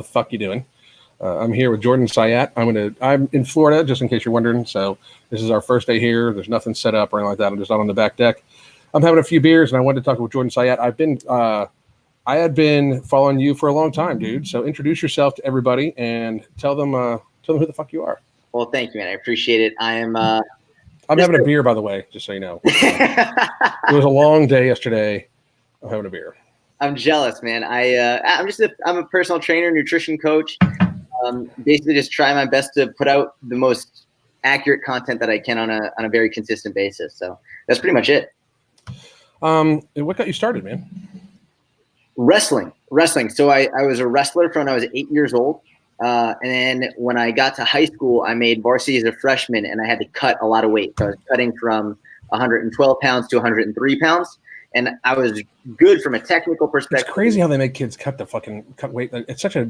the fuck you doing? I'm here with Jordon Syatt. I'm in Florida, just in case you're wondering. So this is our first day here. There's nothing set up or anything like that. I'm just out on the back deck. I'm having a few beers, and I wanted to talk with Jordon Syatt. I had been following you for a long time, dude. So introduce yourself to everybody and tell them who the fuck you are. Well, thank you, man. I appreciate it. I'm having a beer, by the way, just so you know. It was a long day yesterday. I'm having a beer. I'm jealous, man. I'm a personal trainer, nutrition coach. Basically just try my best to put out the most accurate content that I can on a very consistent basis. So that's pretty much it. What got you started, man? Wrestling. So I was a wrestler from when I was 8 years old. And then when I got to high school, I made varsity as a freshman, and I had to cut a lot of weight. So I was cutting from 112 pounds to 103 pounds. And I was good from a technical perspective. It's crazy how they make kids cut weight. It's such a.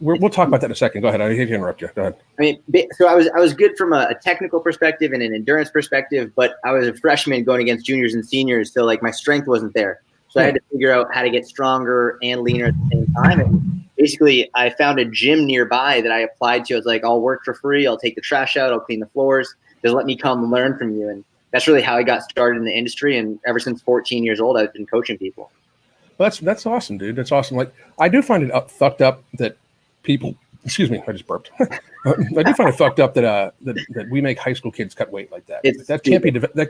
We'll talk about that in a second. Go ahead. I hate to interrupt you. Go ahead. I mean, so I was good from a technical perspective and an endurance perspective, but I was a freshman going against juniors and seniors, so like my strength wasn't there. So I had to figure out how to get stronger and leaner at the same time. And basically, I found a gym nearby that I applied to. I was like, I'll work for free. I'll take the trash out. I'll clean the floors. Just let me come learn from you. And that's really how I got started in the industry. And ever since 14 years old, I've been coaching people. Well, that's awesome, dude. That's awesome. Like, I do find it fucked up that people. Excuse me, I just burped. I do find it fucked up that we make high school kids cut weight like that. That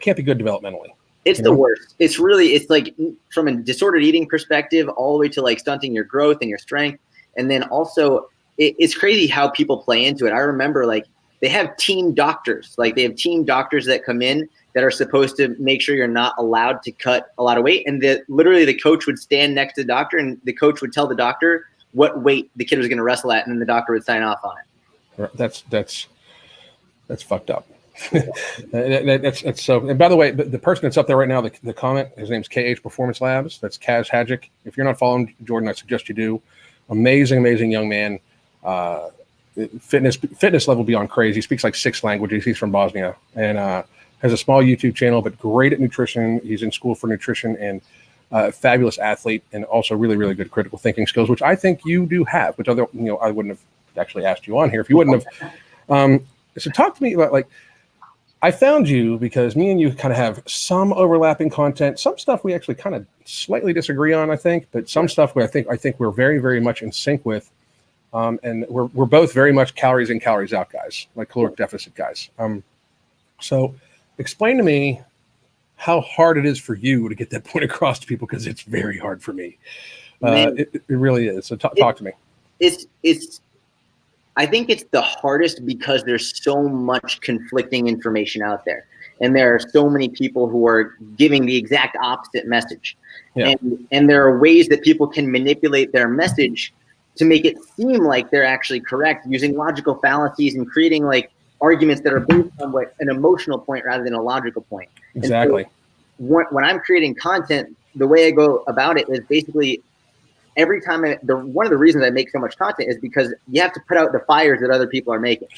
can't be good developmentally. It's the worst. It's like from a disordered eating perspective, all the way to like stunting your growth and your strength. And then also it's crazy how people play into it. I remember like they have team doctors, that come in that are supposed to make sure you're not allowed to cut a lot of weight. And literally the coach would stand next to the doctor and the coach would tell the doctor what weight the kid was going to wrestle at. And then the doctor would sign off on it. That's fucked up. That's so. And by the way, the person that's up there right now, the comment, his name's KH Performance Labs. That's Kaz Hadjic. If you're not following Jordon, I suggest you do. Amazing young man. Fitness level beyond crazy. He speaks like 6 languages. He's from Bosnia and has a small YouTube channel, but great at nutrition. He's in school for nutrition and fabulous athlete, and also really good critical thinking skills, which I think you do have. Which I wouldn't have actually asked you on here if you wouldn't have. So talk to me about like. I found you because me and you kind of have some overlapping content. Some stuff we actually kind of slightly disagree on, I think, but some stuff I think we're very much in sync with. And we're both very much calories in, calories out guys, like caloric deficit guys. So explain to me how hard it is for you to get that point across to people, because it's very hard for me. It really is. So talk to me. I think it's the hardest because there's so much conflicting information out there. And there are so many people who are giving the exact opposite message. Yeah. And there are ways that people can manipulate their message to make it seem like they're actually correct, using logical fallacies and creating like arguments that are based on an emotional point rather than a logical point. Exactly. So when I'm creating content, the way I go about it is basically every time one of the reasons I make so much content is because you have to put out the fires that other people are making.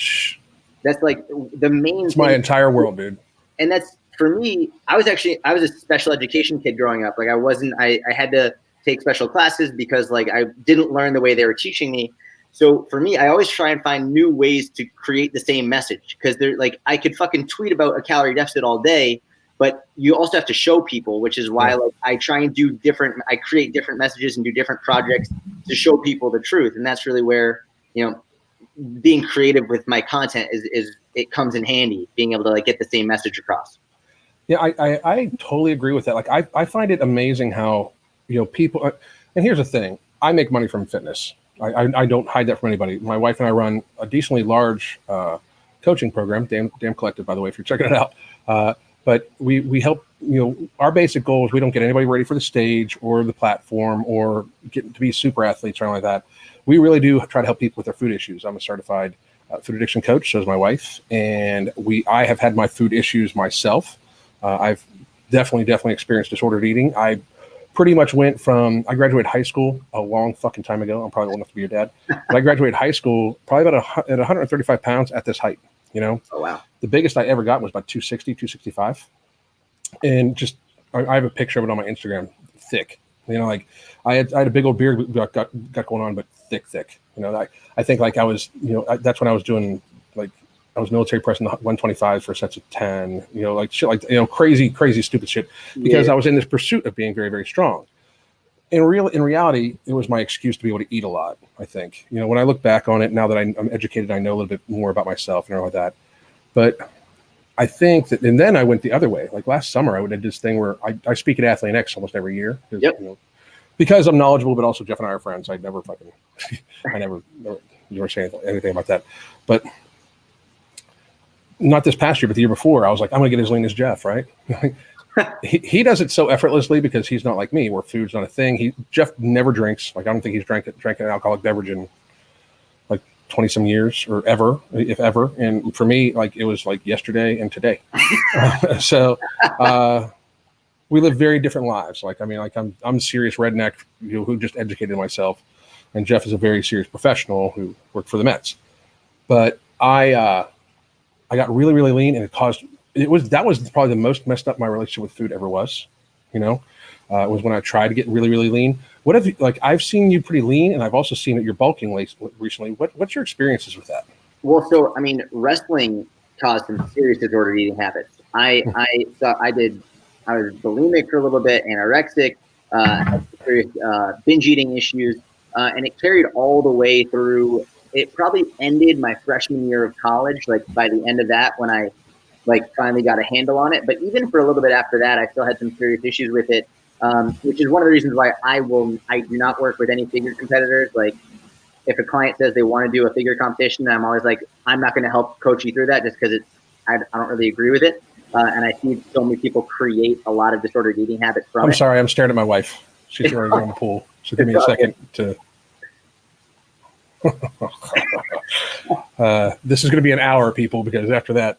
That's like the main. It's my entire world, dude. And that's for me. I was a special education kid growing up. Like I had to take special classes because like I didn't learn the way they were teaching me. So for me, I always try and find new ways to create the same message, because they're like I could fucking tweet about a calorie deficit all day. But you also have to show people, which is why like I try and I create different messages and do different projects to show people the truth. And that's really where, being creative with my content is it comes in handy, being able to like get the same message across. Yeah, I totally agree with that. Like I find it amazing how, people, and here's the thing, I make money from fitness. I don't hide that from anybody. My wife and I run a decently large coaching program, damn collective, by the way, if you're checking it out. But we help, our basic goal is we don't get anybody ready for the stage or the platform or get to be super athletes or anything like that. We really do try to help people with their food issues. I'm a certified food addiction coach, so is my wife. And I have had my food issues myself. I've definitely experienced disordered eating. I pretty much went from, I graduated high school a long fucking time ago. I'm probably old enough to be your dad. But I graduated high school probably at 135 pounds at this height. Oh wow. The biggest I ever got was about 260, 265. And just, I have a picture of it on my Instagram, thick. Like I had a big old beard got going on, but thick. I think like I was, that's when I was doing like, I was military pressing 125 for sets of 10, like shit, like, crazy, stupid shit, because I was in this pursuit of being very, very strong. In reality, it was my excuse to be able to eat a lot. I think, when I look back on it now that I'm educated, I know a little bit more about myself and all of that. But I think that, and then I went the other way. Like last summer, I did this thing where I speak at Athlete X almost every year. Because I'm knowledgeable, but also Jeff and I are friends. I never say anything about that. But not this past year, but the year before, I was like, I'm going to get as lean as Jeff, right? he does it so effortlessly because he's not like me, where food's not a thing. Jeff never drinks. Like, I don't think he's drank an alcoholic beverage in like 20 some years or ever, if ever. And for me, like, it was like yesterday and today. So we live very different lives. Like, I mean, like I'm a serious redneck who just educated myself, and Jeff is a very serious professional who worked for the Mets. But I got really, really lean, and that was probably the most messed up my relationship with food ever was. Was when I tried to get really, really lean. What have you, like, I've seen you pretty lean, and I've also seen that you're bulking recently. What's your experiences with that? Well, so I mean, wrestling caused some serious disordered eating habits. I was bulimic for a little bit, anorexic, had serious binge eating issues, and it carried all the way through. It probably ended my freshman year of college. Like by the end of that, when I finally got a handle on it. But even for a little bit after that, I still had some serious issues with it, which is one of the reasons why I do not work with any figure competitors. Like if a client says they want to do a figure competition, I'm always like, I'm not going to help coach you through that just because I don't really agree with it. And I see so many people create a lot of disordered eating habits from it. I'm sorry, I'm staring at my wife. She's ready to go in the pool. So give me a second to. This is going to be an hour, people, because after that,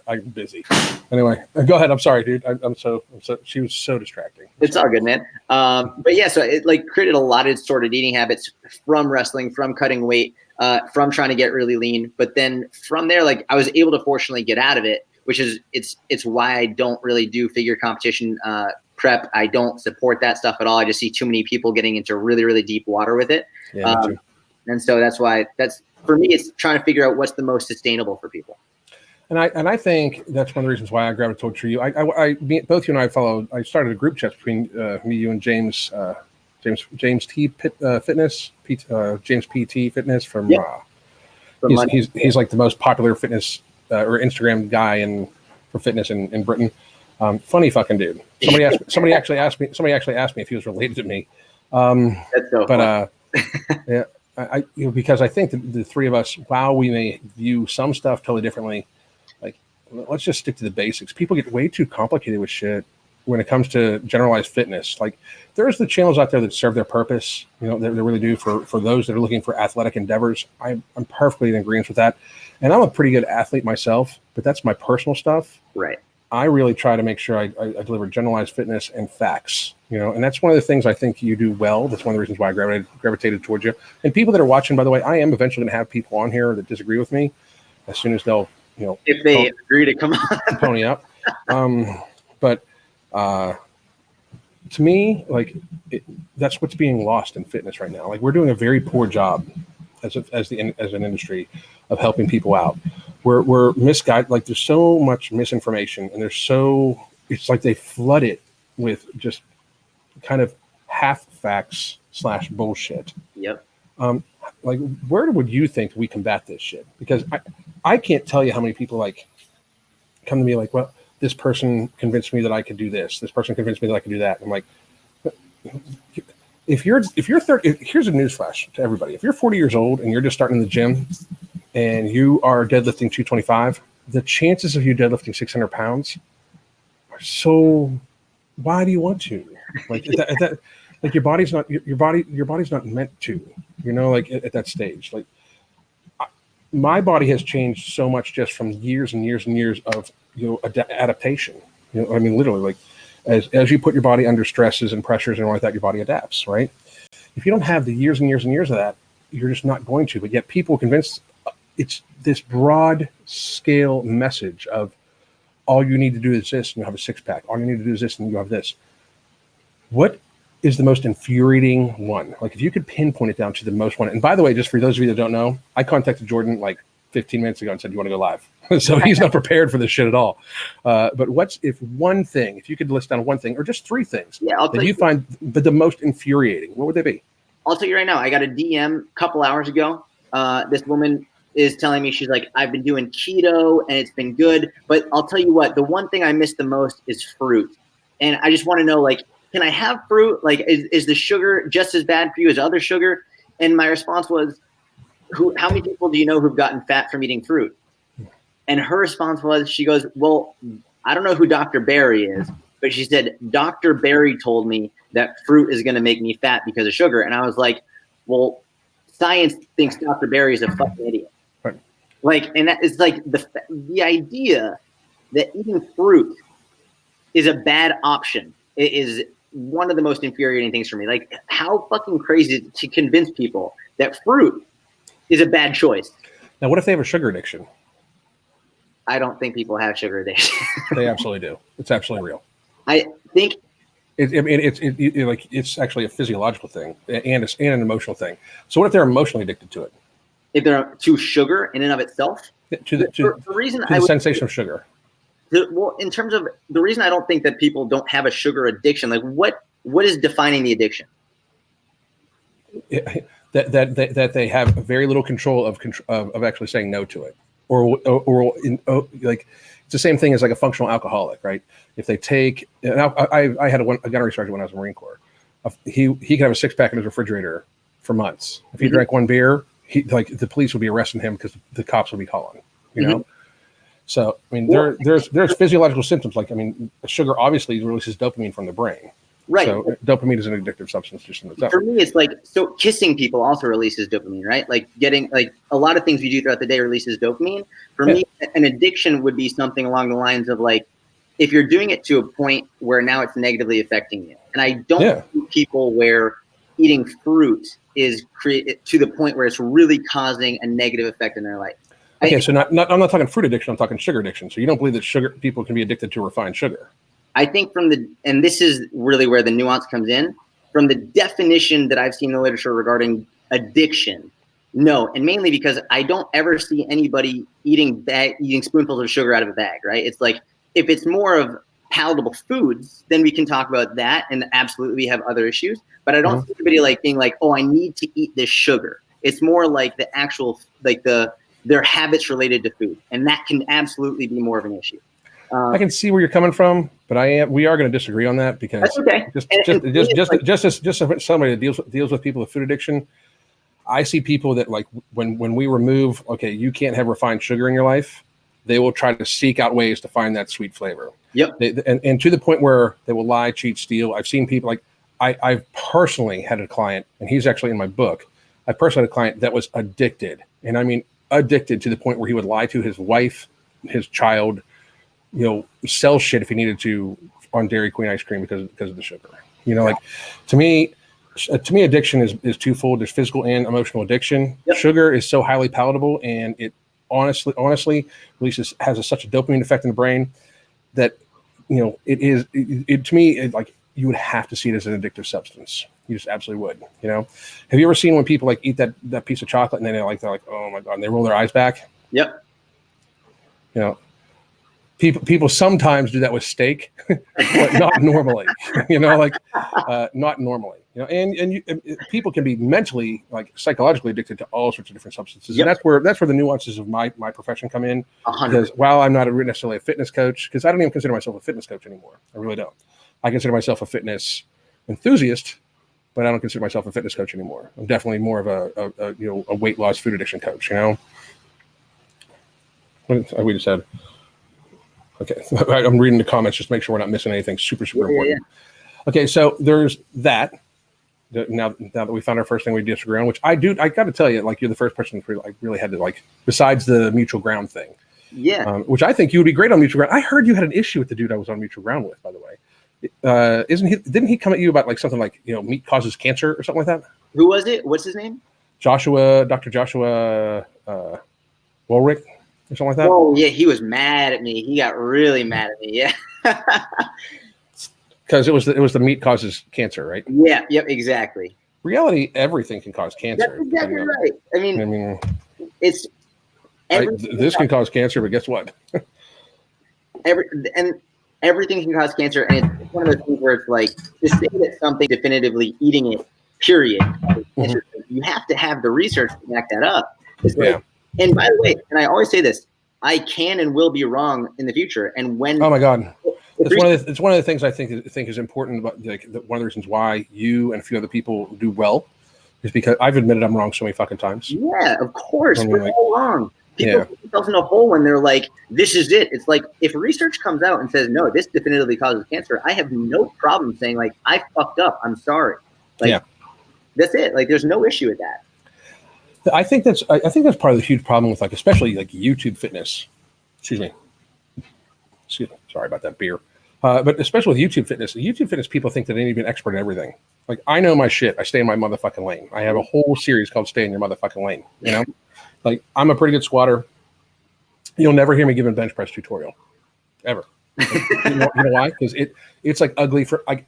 I'm busy. Anyway, go ahead. I'm sorry, dude. I'm so. She was so distracting. It's all good, man. But yeah, so it created a lot of disordered eating habits from wrestling, from cutting weight, from trying to get really lean. But then from there, I was able to fortunately get out of it, which is it's why I don't really do figure competition prep. I don't support that stuff at all. I just see too many people getting into really, really deep water with it. Yeah, me too. And so that's why for me, it's trying to figure out what's the most sustainable for people. And I think that's one of the reasons why I gravitated to you. Both you and I started a group chat between me, you, and James T Fitness, James PT Fitness from. He's like the most popular fitness or Instagram guy for fitness in Britain. Funny fucking dude. Somebody actually asked me if he was related to me. That's so fun. Yeah. Because I think the three of us, while we may view some stuff totally differently, like, let's just stick to the basics. People get way too complicated with shit when it comes to generalized fitness. Like, there's the channels out there that serve their purpose. They really do for those that are looking for athletic endeavors. I'm perfectly in agreement with that. And I'm a pretty good athlete myself, but that's my personal stuff. Right. I really try to make sure I deliver generalized fitness and facts, and that's one of the things I think you do well. That's one of the reasons why I gravitated towards you. And people that are watching, by the way, I am eventually going to have people on here that disagree with me as soon as they'll, if they agree to come on, pony up. But to me, that's what's being lost in fitness right now. Like, we're doing a very poor job as an industry of helping people out. We're misguided. Like, there's so much misinformation, and it's like they flood it with just kind of half facts / bullshit. Yep. Where would you think we combat this shit? Because I can't tell you how many people come to me like, well, this person convinced me that I could do this. This person convinced me that I could do that. I'm like, if you're 30, here's a newsflash to everybody. If you're 40 years old and you're just starting in the gym and you are deadlifting 225, the chances of you deadlifting 600 pounds are so. Why do you want to? Your body's not meant to. At that stage. My body has changed so much just from years and years and years of adaptation. I mean, literally, as you put your body under stresses and pressures and all like that, your body adapts, right? If you don't have the years and years and years of that, you're just not going to. But yet people are convinced it's this broad scale message of all you need to do is this and you have a six pack. All you need to do is this and you have this. What is the most infuriating one? Like if you could pinpoint it down to the most one. And by the way, just for those of you that don't know, I contacted Jordan like 15 minutes ago and said, you want to go live? So he's not prepared for this shit at all. But if you could list down one thing or just three things that you find the most infuriating, what would they be? I'll tell you right now, I got a DM a couple hours ago. This woman is telling me, she's like, I've been doing keto and it's been good. But I'll tell you what, the one thing I miss the most is fruit. And I just want to know, like, can I have fruit? Like, is the sugar just as bad for you as other sugar? And my response was, how many people do you know who've gotten fat from eating fruit? And her response was, she goes, well, I don't know who Dr. Berry is, but she said, Dr. Berry told me that fruit is going to make me fat because of sugar. And I was like, well, science thinks Dr. Berry is a fucking idiot. Right. Like, and that is like the idea that eating fruit is a bad option. It is one of the most infuriating things for me. Like, how fucking crazy is it to convince people that fruit is a bad choice? Now, what if they have a sugar addiction? I don't think people have sugar addiction. They absolutely do. It's absolutely real. I think it's actually a physiological thing and it's an emotional thing. So what if they're emotionally addicted to it? If they're to sugar in and of itself, the sensation of sugar. Well, in terms of the reason I don't think that people don't have a sugar addiction, like what is defining the addiction? That they have very little control of actually saying no to it, or like it's the same thing as like a functional alcoholic, right? If they take, I had a gunnery sergeant when I was in the Marine Corps. He could have a 6-pack in his refrigerator for months. If he drank one beer, the police would be arresting him because the cops would be calling. You know. So, I mean, there's physiological symptoms. Like, I mean, sugar obviously releases dopamine from the brain. Right. So dopamine is an addictive substance just in itself. For me, it's like, so kissing people also releases dopamine, right? Like getting, like a lot of things we do throughout the day releases dopamine. For me, an addiction would be something along the lines of like, if you're doing it to a point where now it's negatively affecting you. And I don't see people where eating fruit is to the point where it's really causing a negative effect in their life. Okay, so I'm not talking fruit addiction, I'm talking sugar addiction. So you don't believe that people can be addicted to refined sugar? I think and this is really where the nuance comes in, from the definition that I've seen in the literature regarding addiction, no. And mainly because I don't ever see anybody eating spoonfuls of sugar out of a bag, right? It's like, if it's more of palatable foods, then we can talk about that, and absolutely we have other issues. But I don't see anybody like being like, oh, I need to eat this sugar. It's more like the actual, like their habits related to food, and that can absolutely be more of an issue. I can see where you're coming from, but we are going to disagree on that because that's okay. Just as somebody that deals with people with food addiction, I see people that like when we remove, okay, you can't have refined sugar in your life, they will try to seek out ways to find that sweet flavor. Yep. And to the point where they will lie, cheat, steal. I've seen people like I've personally had a client, and he's actually in my book. I personally had a client that was addicted, and I mean addicted to the point where he would lie to his wife, his child, sell shit if he needed to on Dairy Queen ice cream because of the sugar. Like to me, addiction is twofold. There's physical and emotional addiction. Yep. Sugar is so highly palatable, and it honestly has such a dopamine effect in the brain that it to me, like you would have to see it as an addictive substance. You just absolutely would. Have you ever seen when people like eat that piece of chocolate and then they're like, oh my God, and they roll their eyes back? Yep. People sometimes do that with steak, but not normally. Not normally. People can be mentally, like psychologically addicted to all sorts of different substances, and that's where the nuances of my profession come in. 100%. Because while I'm not necessarily a fitness coach, because I don't even consider myself a fitness coach anymore. I really don't. I consider myself a fitness enthusiast, but I don't consider myself a fitness coach anymore. I'm definitely more of a weight loss food addiction coach. What we just said. Okay, I'm reading the comments just to make sure we're not missing anything super important. Yeah. Okay, so there's that. Now that we found our first thing we disagree on, which I got to tell you, like you're the first person who really had to like, besides the mutual ground thing. Yeah. Which I think you would be great on mutual ground. I heard you had an issue with the dude I was on mutual ground with, by the way. Didn't he come at you about like something like, meat causes cancer or something like that? Who was it? What's his name? Dr. Joshua Wolrick. Or something like that. Oh yeah, he was mad at me. He got really mad at me. Yeah. Because it was the meat causes cancer, right? Yeah. Yep. Exactly. Reality, everything can cause cancer. That's exactly right. I mean, it's this can cause cancer, but guess what? Everything can cause cancer, and it's one of those things where it's like to say that something definitively eating it, period. Mm-hmm. You have to have the research to back that up. Like, and by the way, and I always say this, I can and will be wrong in the future. And when oh my god, it's one of the things I think is important about like one of the reasons why you and a few other people do well is because I've admitted I'm wrong so many fucking times. Yeah, of course, we're all wrong. People put themselves in a hole when they're like, this is it. It's like, if research comes out and says, no, this definitively causes cancer, I have no problem saying, like, I fucked up. I'm sorry. Like, that's it. Like, there's no issue with that. I think that's part of the huge problem with, like, especially, like, YouTube fitness. Excuse me. Sorry about that beer. But especially with YouTube fitness, people think that they need to be an expert in everything. Like, I know my shit. I stay in my motherfucking lane. I have a whole series called Stay in Your Motherfucking Lane, you know? Like, I'm a pretty good squatter. You'll never hear me give a bench press tutorial, ever. You know why? Because it's like ugly for I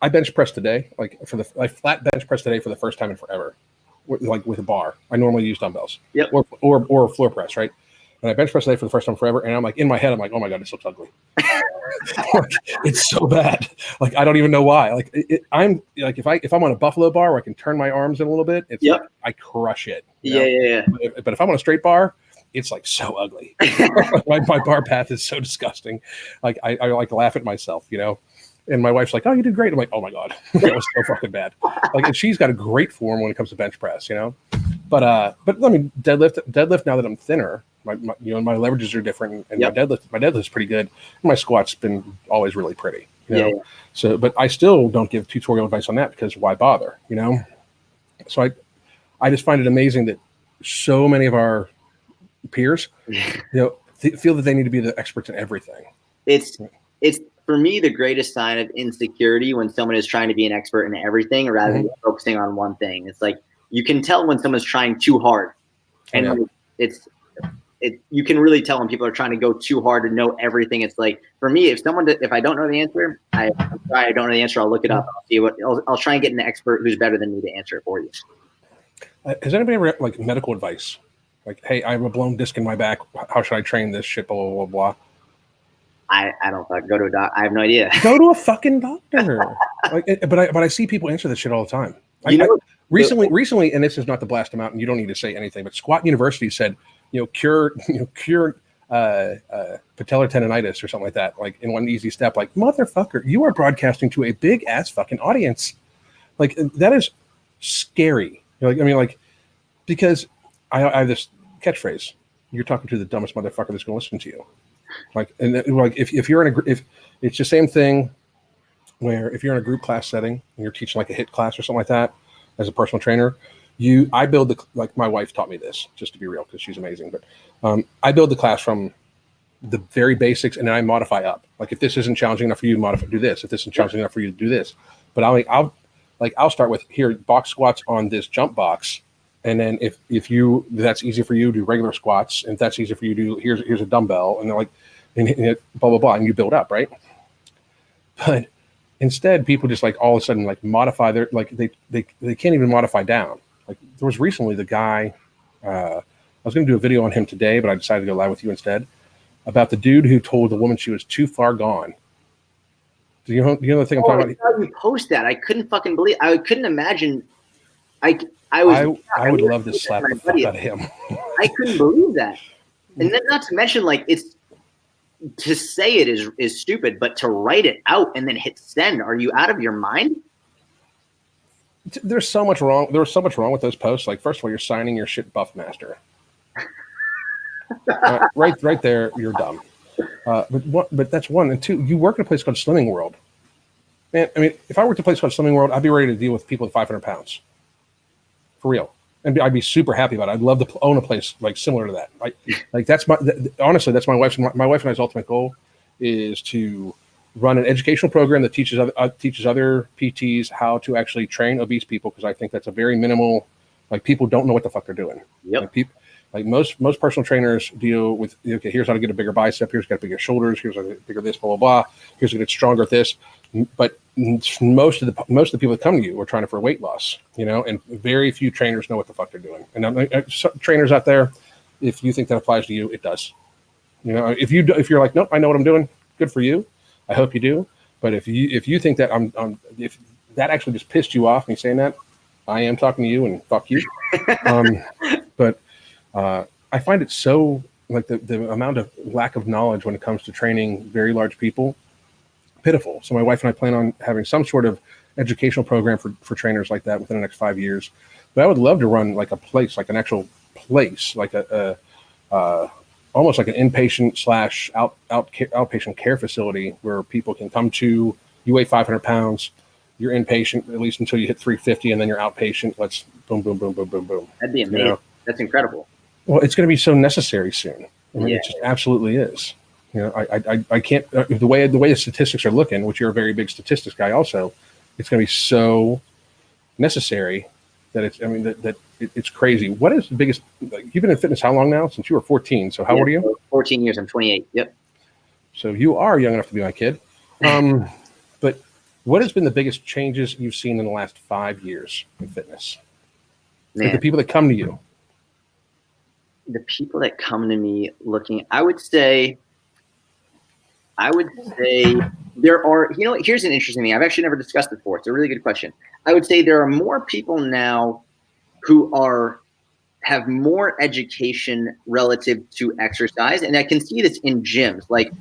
bench press today, like I flat bench press today for the first time in forever, like with a bar. I normally use dumbbells, or floor press, right? And I bench press today for the first time forever, and I'm like in my head, I'm like, oh my god, this looks ugly. Like, it's so bad. Like, I don't even know why. Like, I'm like if I'm on a buffalo bar where I can turn my arms in a little bit, it's like I crush it. Yeah. But if I'm on a straight bar, it's like so ugly. my bar path is so disgusting. Like I like laugh at myself, you know. And my wife's like, "Oh, you did great." I'm like, "Oh my god, that was so fucking bad." Like, and she's got a great form when it comes to bench press, you know. But I mean, deadlift. Now that I'm thinner, my my leverages are different, and my deadlift's pretty good. And my squat's been always really pretty, you know. Yeah. So, but I still don't give tutorial advice on that because why bother, you know? So I just find it amazing that so many of our peers, you know, feel that they need to be the experts in everything. It's for me the greatest sign of insecurity when someone is trying to be an expert in everything rather than focusing on one thing. It's like you can tell when someone's trying too hard, and you can really tell when people are trying to go too hard to know everything. It's like, for me, if I don't know the answer, I don't know the answer, I'll look it up. I'll see I'll try and get an expert who's better than me to answer it for you. Has anybody ever like medical advice? Like, hey, I have a blown disc in my back. How should I train this shit? Blah, blah, blah, blah. I don't go to a doc. I have no idea. Go to a fucking doctor. But I see people answer this shit all the time. Recently, and this is not to blast them out, and you don't need to say anything, but Squat University said, cure patellar tendonitis or something like that, like in one easy step. Like, motherfucker, you are broadcasting to a big ass fucking audience. Like, that is scary. Because I have this catchphrase: you're talking to the dumbest motherfucker that's going to listen to you. Like, and like if you're in if it's the same thing where if you're in a group class setting and you're teaching like a HIIT class or something like that as a personal trainer, I build like my wife taught me this, just to be real, because she's amazing. But I build the class from the very basics, and then I modify up. Like, if this isn't challenging enough for you, do this. If this isn't challenging enough for you, to do this. But I'll start with, here, box squats on this jump box. And then if that's easy for you, do regular squats. And if that's easy for you, do here's a dumbbell, and they're like, and blah blah blah, and you build up, right? But instead, people just like all of a sudden like modify their they can't even modify down. Like, there was recently the guy, I was going to do a video on him today, but I decided to go live with you instead, about the dude who told the woman she was too far gone. Do you know the thing I'm talking about? You post that. I couldn't fucking believe. I couldn't imagine. I would love to slap the fuck out of him. I couldn't believe that. And then, not to mention, like, it's to say it is stupid, but to write it out and then hit send, are you out of your mind? There's so much wrong. There was so much wrong with those posts. Like, first of all, you're signing your shit Buffmaster. Right there, you're dumb. But that's one. And two, you work at a place called Slimming World. Man, I mean, if I worked at a place called Slimming World, I'd be ready to deal with people with 500 pounds. For real. And I'd be super happy about it. I'd love to own a place like similar to that. Like that's honestly, that's my wife and I's ultimate goal, is to run an educational program that teaches other PTs how to actually train obese people, because I think that's a very minimal, like, people don't know what the fuck they're doing. Yep. Like most personal trainers deal with, okay, here's how to get a bigger bicep, here's how to get bigger shoulders, here's how to get bigger this, blah, blah, blah. Here's how to get stronger at this. But most of the people that come to you are trying for weight loss, you know, and very few trainers know what the fuck they're doing. And trainers out there, if you think that applies to you, it does. You know, if you're like, nope, I know what I'm doing, good for you. I hope you do. But if you think that if that actually just pissed you off, me saying that, I am talking to you and fuck you. But I find it so, like, the amount of lack of knowledge when it comes to training very large people, pitiful. So my wife and I plan on having some sort of educational program for trainers like that within the next 5 years. But I would love to run like a place, like an actual place, like a almost like an inpatient / outpatient care facility where people can come to. You weigh 500 pounds, you're inpatient at least until you hit 350, and then you're outpatient. Let's boom, boom, boom, boom, boom, boom. That'd be amazing. You know? That's incredible. Well, it's going to be so necessary soon. I mean, it just absolutely is. You know, I can't, the way the statistics are looking, which you're a very big statistics guy also, it's going to be so necessary that it's crazy. What is the biggest, like, you've been in fitness how long now? Since you were 14. So how old are you? 14 years. I'm 28. Yep. So you are young enough to be my kid. But what has been the biggest changes you've seen in the last 5 years in fitness? Like the people that come to you. The people that come to me looking, I would say there are, you know, here's an interesting thing. I've actually never discussed it before. It's a really good question. I would say there are more people now who have more education relative to exercise. And I can see this in gyms. Like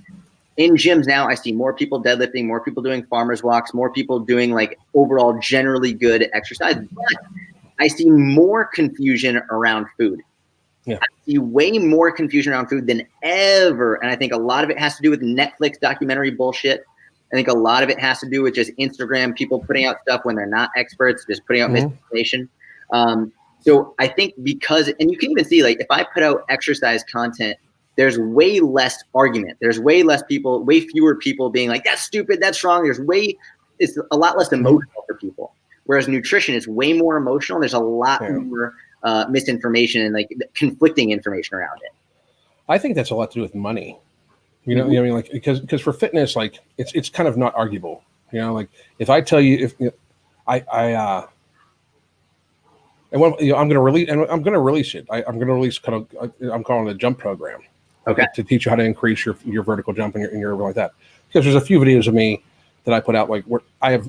in gyms now, I see more people deadlifting, more people doing farmers walks, more people doing like overall generally good exercise. But I see more confusion around food. Yeah. I see way more confusion around food than ever. And I think a lot of it has to do with Netflix documentary bullshit. I think a lot of it has to do with just Instagram, people putting out stuff when they're not experts, just putting out misinformation. So I think because, and you can even see, like, if I put out exercise content, there's way less argument. There's way fewer people being like, that's stupid, that's wrong. It's a lot less emotional for people. Whereas nutrition is way more emotional. There's a lot more misinformation and like conflicting information around it. I think that's a lot to do with money. You know, I mean, like, because for fitness, like, it's kind of not arguable. You know, like, if I tell you, I'm going to release it. I'm going to release I'm calling it a jump program. Okay. To teach you how to increase your vertical jump and your like that. Because there's a few videos of me that I put out, like, where I have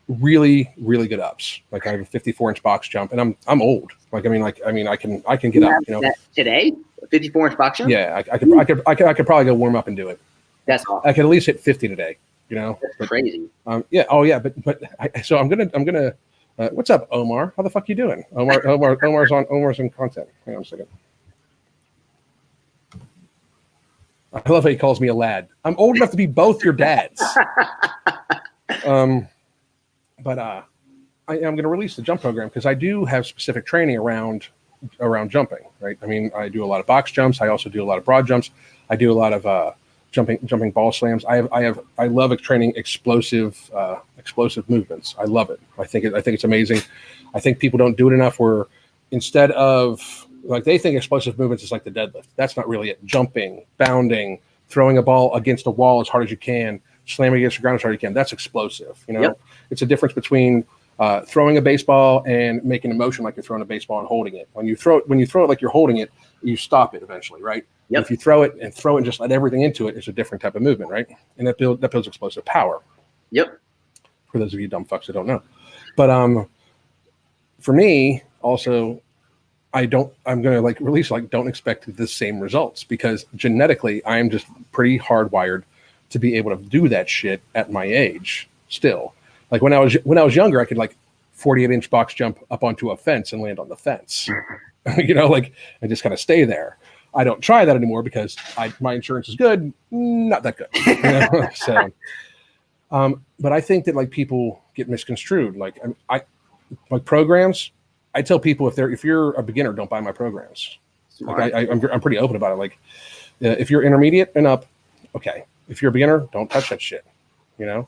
really, really good ups. Like, I have a 54-inch box jump, and I'm old. Like, I can get up. You know, today, a 54-inch box jump. Yeah, I could probably go warm up and do it. That's awesome. I could at least hit 50 today. You know, that's crazy. Yeah. Oh yeah. But so I'm gonna. What's up, Omar? How the fuck you doing? Omar's in content. Hang on a second. I love how he calls me a lad. I'm old enough to be both your dads. But I'm going to release the jump program because I do have specific training around jumping, right? I mean, I do a lot of box jumps. I also do a lot of broad jumps. I do a lot of jumping ball slams. I love training explosive movements. I love it. I think it's amazing. I think people don't do it enough. Where instead of, like, they think explosive movements is like the deadlift. That's not really it. Jumping, bounding, throwing a ball against a wall as hard as you can, slamming against the ground as hard as you can. That's explosive. You know, It's a difference between throwing a baseball and making a motion like you're throwing a baseball and holding it. When you throw it like you're holding it, you stop it eventually, right? Yep. If you throw it and just let everything into it, it's a different type of movement, right? And that builds explosive power. Yep. For those of you dumb fucks that don't know. But for me, also, I'm going to release, don't expect the same results, because genetically I am just pretty hardwired to be able to do that shit at my age still. Like when I was younger, I could 48-inch box jump up onto a fence and land on the fence, you know, and just kind of stay there. I don't try that anymore because my insurance is good, not that good. You know? So, but I think that people get misconstrued. I programs. I tell people if you're a beginner, don't buy my programs. I'm pretty open about it. If you're intermediate and up, okay. If you're a beginner, don't touch that shit. You know,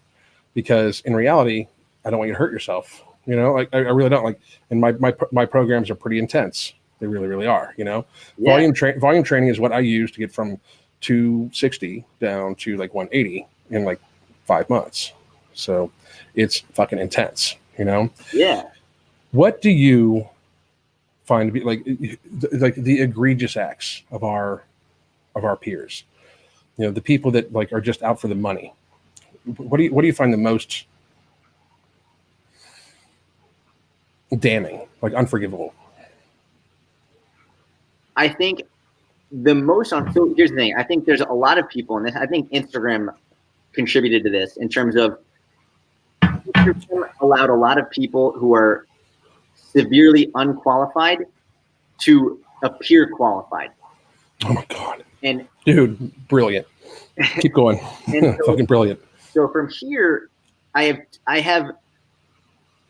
because in reality, I don't want you to hurt yourself. You know, I really don't and my programs are pretty intense. They really, really are. You know, Yeah. volume training is what I use to get from 260 down to like 180 in like 5 months. So it's fucking intense. You know. Yeah. What do you find to be like the egregious acts of our peers? You know, the people that like are just out for the money. What do you find the most damning, like unforgivable? I think the most so here's the thing. I think there's a lot of people, and I think Instagram contributed to this in terms of Instagram allowed a lot of people who are severely unqualified to appear qualified. Oh my God. And dude, brilliant. Keep going. And so, fucking brilliant. So from here, I have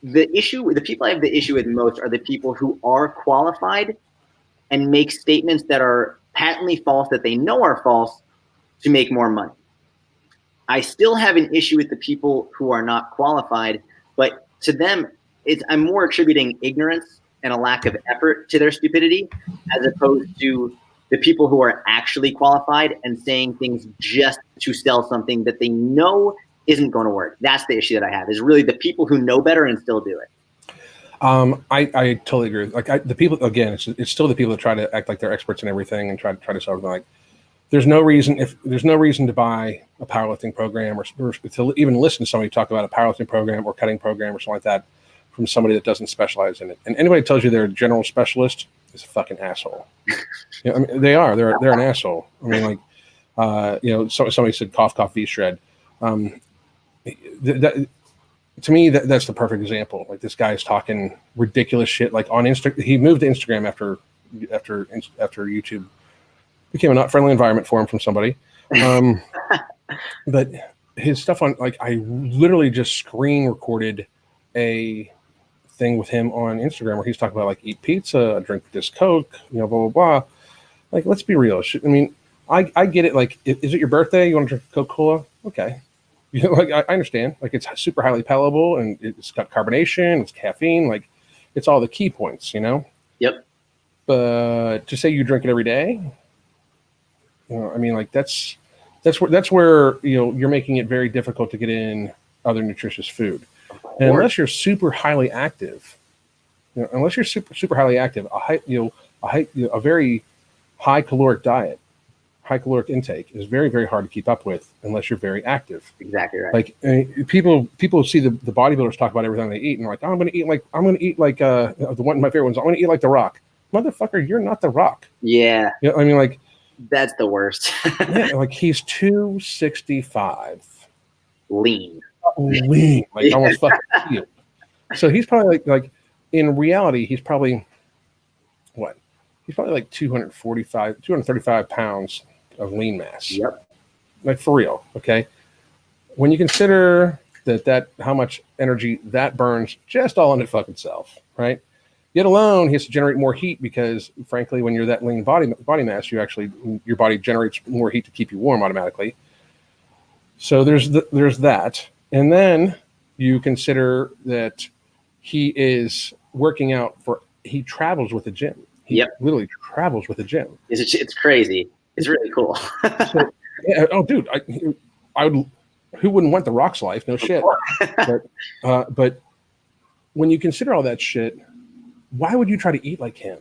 the issue. The people I have the issue with most are the people who are qualified and make statements that are patently false, that they know are false, to make more money. I still have an issue with the people who are not qualified, but to them, I'm more attributing ignorance and a lack of effort to their stupidity, as opposed to the people who are actually qualified and saying things just to sell something that they know isn't going to work. That's the issue that I have, is really the people who know better and still do it. I totally agree. Like the people, again, it's still the people that try to act like they're experts in everything and try to sell them. Like there's no reason to buy a powerlifting program or to even listen to somebody talk about a powerlifting program or cutting program or something like that from somebody that doesn't specialize in it. And anybody tells you they're a general specialist is a fucking asshole. You know, I mean, they are. They're an asshole. I mean, like, you know, somebody said cough, V-shred. To me, that's the perfect example. Like this guy's talking ridiculous shit. Like on Instagram, he moved to Instagram after YouTube became a not friendly environment for him from somebody. But his stuff on, like, I literally just screen recorded a thing with him on Instagram where he's talking about like eat pizza, drink this Coke, you know, blah, blah, blah. Like, let's be real. I mean, I get it. Like, is it your birthday? You want to drink Coca-Cola? Okay. You know, like I understand. Like it's super highly palatable and it's got carbonation, it's caffeine, like it's all the key points, you know? Yep. But to say you drink it every day, you know, I mean, like that's where you know you're making it very difficult to get in other nutritious food. And unless you're super highly active, you know, a very high caloric diet, high caloric intake is very, very hard to keep up with unless you're very active. Exactly right. Like people see the bodybuilders talk about everything they eat and they're like, oh, I'm going to eat like the one of my favorite ones. I'm going to eat like The Rock. Motherfucker, you're not The Rock. Yeah. You know, I mean, like that's the worst. yeah, like he's 265. Lean. Like yeah. Almost fucking cute. So he's probably like in reality, he's probably what? He's probably like 235 pounds of lean mass. Yep. Like for real. Okay. When you consider that how much energy that burns just all in its fucking self, right? Yet alone, he has to generate more heat because, frankly, when you're that lean body mass, your body generates more heat to keep you warm automatically. So there's that, and then you consider that he is working out he travels with a gym. He literally travels with a gym. It's crazy. It's really cool. So, yeah. Oh, dude, I would. Who wouldn't want The Rock's life? No shit. But when you consider all that shit, why would you try to eat like him?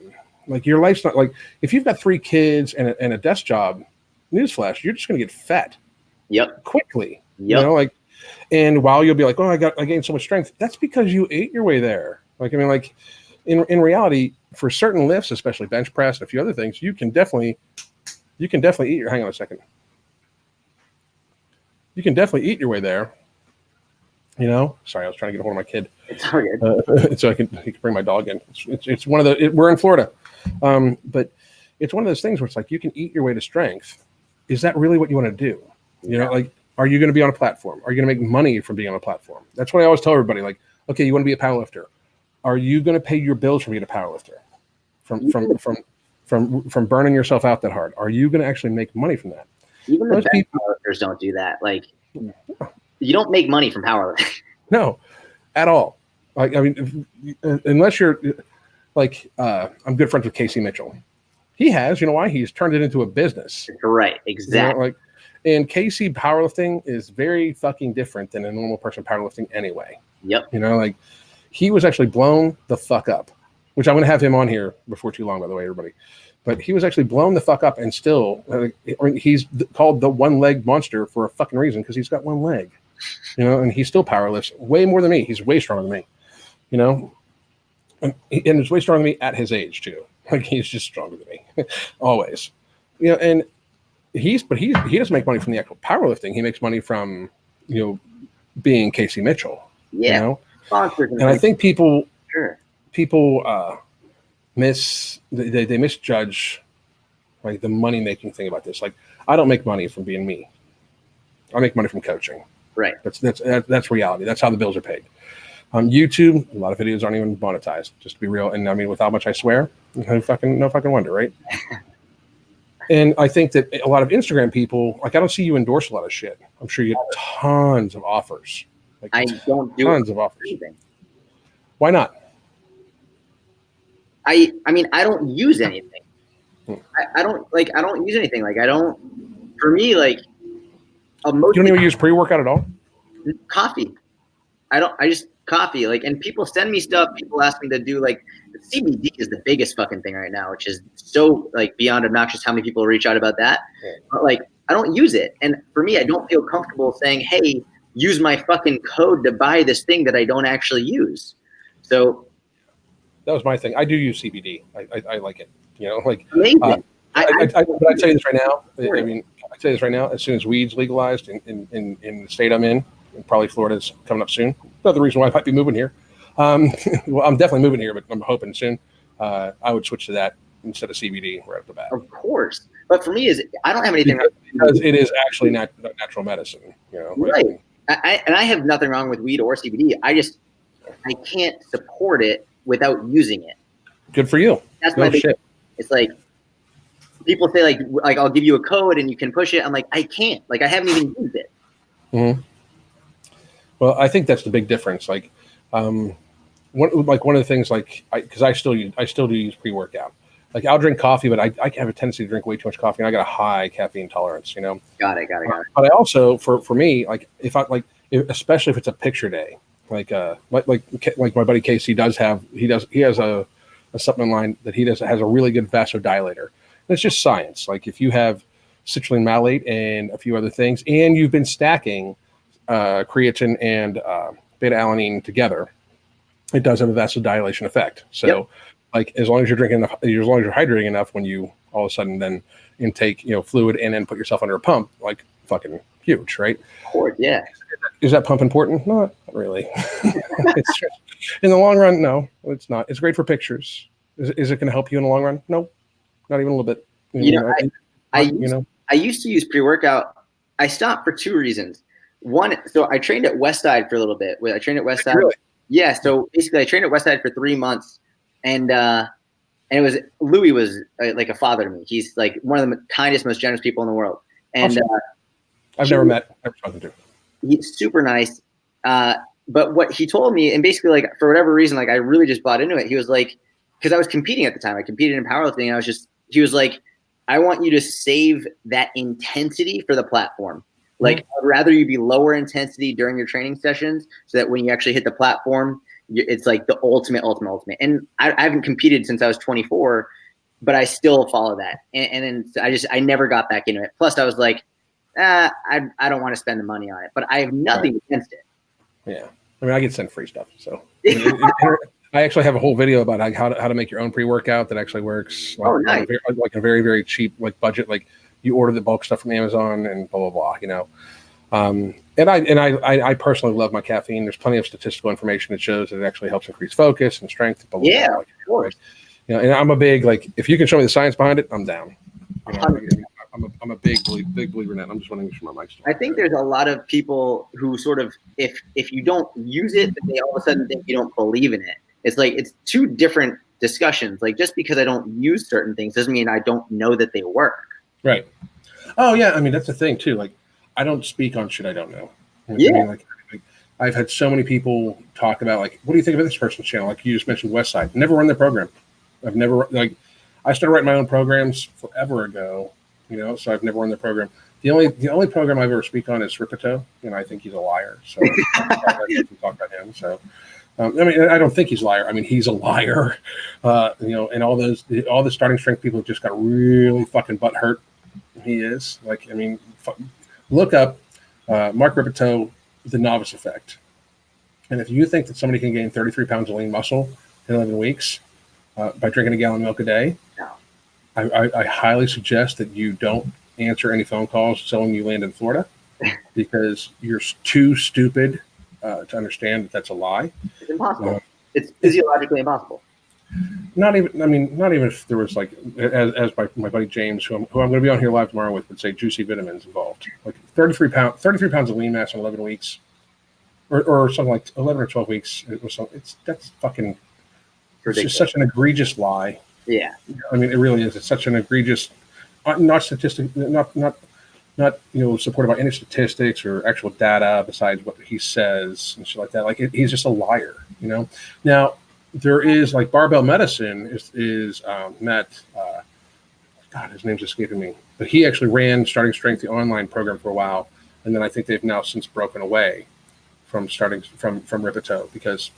Like your life's not like if you've got 3 kids and a desk job. Newsflash, you're just going to get fat. Yep. Quickly. Yep. You know, like, and while you'll be like, oh, I gained so much strength. That's because you ate your way there. Like, I mean, like in reality, for certain lifts, especially bench press and a few other things, you can definitely eat hang on a second. You can definitely eat your way there. You know, sorry, I was trying to get a hold of my kid. It's all good. So he can bring my dog in. It's one of we're in Florida, but it's one of those things where it's like you can eat your way to strength. Is that really what you want to do? You know, like, are you going to be on a platform? Are you going to make money from being on a platform? That's what I always tell everybody. Like, okay, you want to be a powerlifter. Are you going to pay your bills from being a powerlifter? From burning yourself out that hard? Are you going to actually make money from that? Even the best powerlifters don't do that. Like, you don't make money from powerlifting. No, at all. Like, I mean, unless you're like I'm good friends with Casey Mitchell. He has, you know why? He's turned it into a business. Right, exactly. You know, like, and Casey powerlifting is very fucking different than a normal person powerlifting anyway. Yep. You know, like he was actually blown the fuck up, which I'm going to have him on here before too long, by the way, everybody. But he was actually blown the fuck up, and still, I mean, he's called the one-leg monster for a fucking reason, because he's got one leg, you know, and he still powerlifts way more than me. He's way stronger than me, you know, and he's way stronger than me at his age too. Like he's just stronger than me, always, you know. And he doesn't make money from the actual powerlifting. He makes money from, you know, being Casey Mitchell. Yeah. You know? And I think people they misjudge like the money making thing about this. Like, I don't make money from being me. I make money from coaching. Right. That's reality. That's how the bills are paid. YouTube, a lot of videos aren't even monetized, just to be real. And I mean, with how much I swear, no fucking wonder, right? And I think that a lot of Instagram people, like, I don't see you endorse a lot of shit. I'm sure you get tons of offers. Like, I don't do tons of offers. Anything. Why not? I mean, I don't use anything. I don't use anything. Like, for me, like, you don't even use pre-workout at all? Coffee. I just coffee. Like, and people send me stuff. People ask me to do, like, CBD is the biggest fucking thing right now, which is so, like, beyond obnoxious how many people reach out about that. Yeah. But, like, I don't use it. And for me, I don't feel comfortable saying, hey, use my fucking code to buy this thing that I don't actually use. So that was my thing. I do use CBD. I like it. You know, like, amazing. But I tell you this right now. I mean, I tell you this right now. As soon as weed's legalized in the state I'm in, and probably Florida's coming up soon. Another reason why I might be moving here. Well, I'm definitely moving here, but I'm hoping soon. I would switch to that instead of CBD right off the bat. Of course, but for me, I don't have anything because it is actually natural medicine. You know, right? I have nothing wrong with weed or CBD. I can't support it without using it. Good for you. That's my big. It's like people say like I'll give you a code and you can push it. I'm like, I can't. Like, I haven't even used it. Mm-hmm. Well, I think that's the big difference. Like, one of the things, like, because I still do use pre-workout. Like, I'll drink coffee, but I have a tendency to drink way too much coffee, and I got a high caffeine tolerance. You know. Got it. But I also, for me, like, especially if it's a picture day, like my buddy Casey he has a supplement line that has a really good vasodilator. And it's just science. Like, if you have citrulline malate and a few other things, and you've been stacking creatine and beta alanine together, it does have a vasodilation effect. So, yep. Like, as long as you're drinking enough, as long as you're hydrating enough, when you all of a sudden then intake, you know, fluid and then put yourself under a pump, like, fucking huge, right? Of course, yeah. Is that pump important? Not really. It's just, in the long run, no, it's not. It's great for pictures. Is it going to help you in the long run? No, not even a little bit. I used to use pre-workout. I stopped for two reasons. One, so I trained at Westside for a little bit. I trained at Westside. Really? Yeah. So basically, I trained at Westside for 3 months, and it was Louis was like a father to me. He's like one of the kindest, most generous people in the world. And I've never met. Never spoken to. He's super nice. But what he told me, and basically, like, for whatever reason, like, I really just bought into it. He was like, because I was competing at the time. I competed in powerlifting, and he was like, I want you to save that intensity for the platform. Like, I'd rather you be lower intensity during your training sessions so that when you actually hit the platform, it's like the ultimate. And I haven't competed since I was 24, but I still follow that. And then I never got back into it. Plus, I was like, I don't want to spend the money on it, but I have nothing against it. Yeah. I mean, I get sent free stuff. So I actually have a whole video about how to make your own pre-workout that actually works. Nice. Like a very, very cheap, like, budget. Like, you order the bulk stuff from Amazon and blah, blah, blah, you know. And I personally love my caffeine. There's plenty of statistical information that shows that it actually helps increase focus and strength. Blah, blah, yeah, blah, of course. You know, and I'm a big, like, if you can show me the science behind it, I'm down. You know, I'm a big believer in that. I'm just wanting to make sure my mic's still. I think there's a lot of people who sort of, if you don't use it, they all of a sudden think you don't believe in it. It's like, it's two different discussions. Like, just because I don't use certain things doesn't mean I don't know that they work. Right. Oh yeah. I mean, that's the thing too. Like, I don't speak on shit I don't know. Yeah. I mean, like, I've had so many people talk about, like, what do you think of this person's channel? Like, you just mentioned Westside. Never run their program. I've never like. I started writing my own programs forever ago, so I've never run the program. The only program I've ever speak on is Rippito, and I think he's a liar. So I can talk about him. So I mean, I don't think he's a liar. I mean, he's a liar. And all the starting strength people just got really fucking butthurt. He is like, I mean, look up Mark Rippito, The Novice Effect, and if you think that somebody can gain 33 pounds of lean muscle in 11 weeks by drinking a gallon of milk a day, I highly suggest that you don't answer any phone calls telling you land in Florida because you're too stupid to understand that that's a lie. It's impossible. It's physiologically impossible. Not even if there was like, as my buddy James, who I'm going to be on here live tomorrow with, would say juicy vitamins involved. Like 33 pounds of lean mass in 11 weeks, or something like 11 or 12 weeks. That's fucking. It's just such an egregious lie. Yeah. I mean, it really is. It's such an egregious, not statistic, not supported by any statistics or actual data besides what he says and shit like that. Like he's just a liar. Now. There is like barbell medicine is Matt, God, his name's escaping me, but he actually ran Starting Strength, the online program, for a while, and then I think they've now since broken away from Rippito because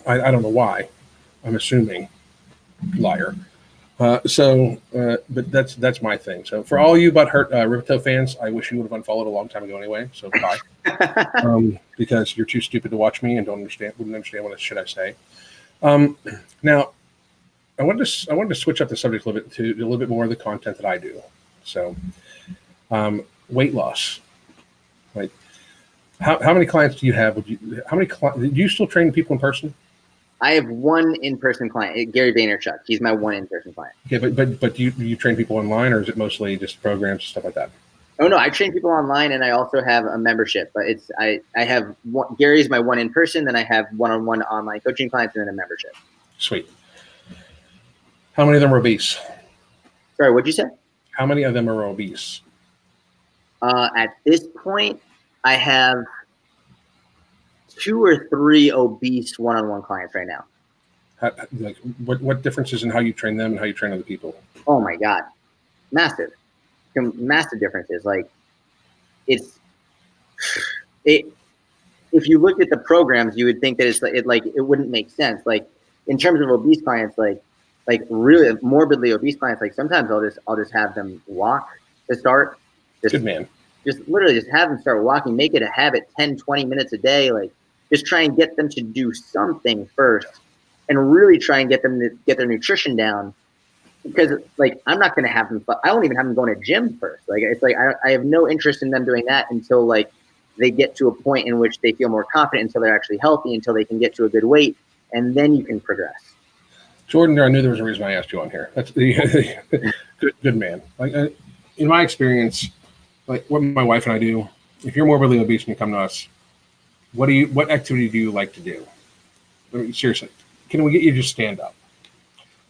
I don't know why. I'm assuming liar. But that's my thing. So for all you butthurt Rippito fans, I wish you would have unfollowed a long time ago anyway. So bye, because you're too stupid to watch me and wouldn't understand what shit I say. Now, I wanted to switch up the subject a little bit to a little bit more of the content that I do. So, weight loss. Like, how many clients do you have? Do you still train people in person? I have one in-person client, Gary Vaynerchuk. He's my one in-person client. Okay, but do you train people online, or is it mostly just programs and stuff like that? Oh no, I train people online, and I also have a membership. But I have Gary's my one in person, then I have one-on-one online coaching clients, and then a membership. Sweet. How many of them are obese? Sorry, what'd you say? How many of them are obese? At this point, I have 2 or 3 obese one-on-one clients right now. Like what differences in how you train them and how you train other people? Oh my God, massive differences. Like if you looked at the programs, you would think that it wouldn't make sense. Like in terms of obese clients, like really morbidly obese clients, like sometimes I'll just have them walk to start. Good man. Just literally just have them start walking, make it a habit, 10, 20 minutes a day. Like just try and get them to do something first and really try and get them to get their nutrition down. Because like I'm not going to have them. I won't even have them going to gym first. Like it's like I have no interest in them doing that until like they get to a point in which they feel more confident, until they're actually healthy, until they can get to a good weight, and then you can progress. Jordan, I knew there was a reason I asked you on here. That's good man. Like in my experience, like what my wife and I do, if you're morbidly obese and you come to us, what activity do you like to do? I mean, seriously, can we get you to just stand up?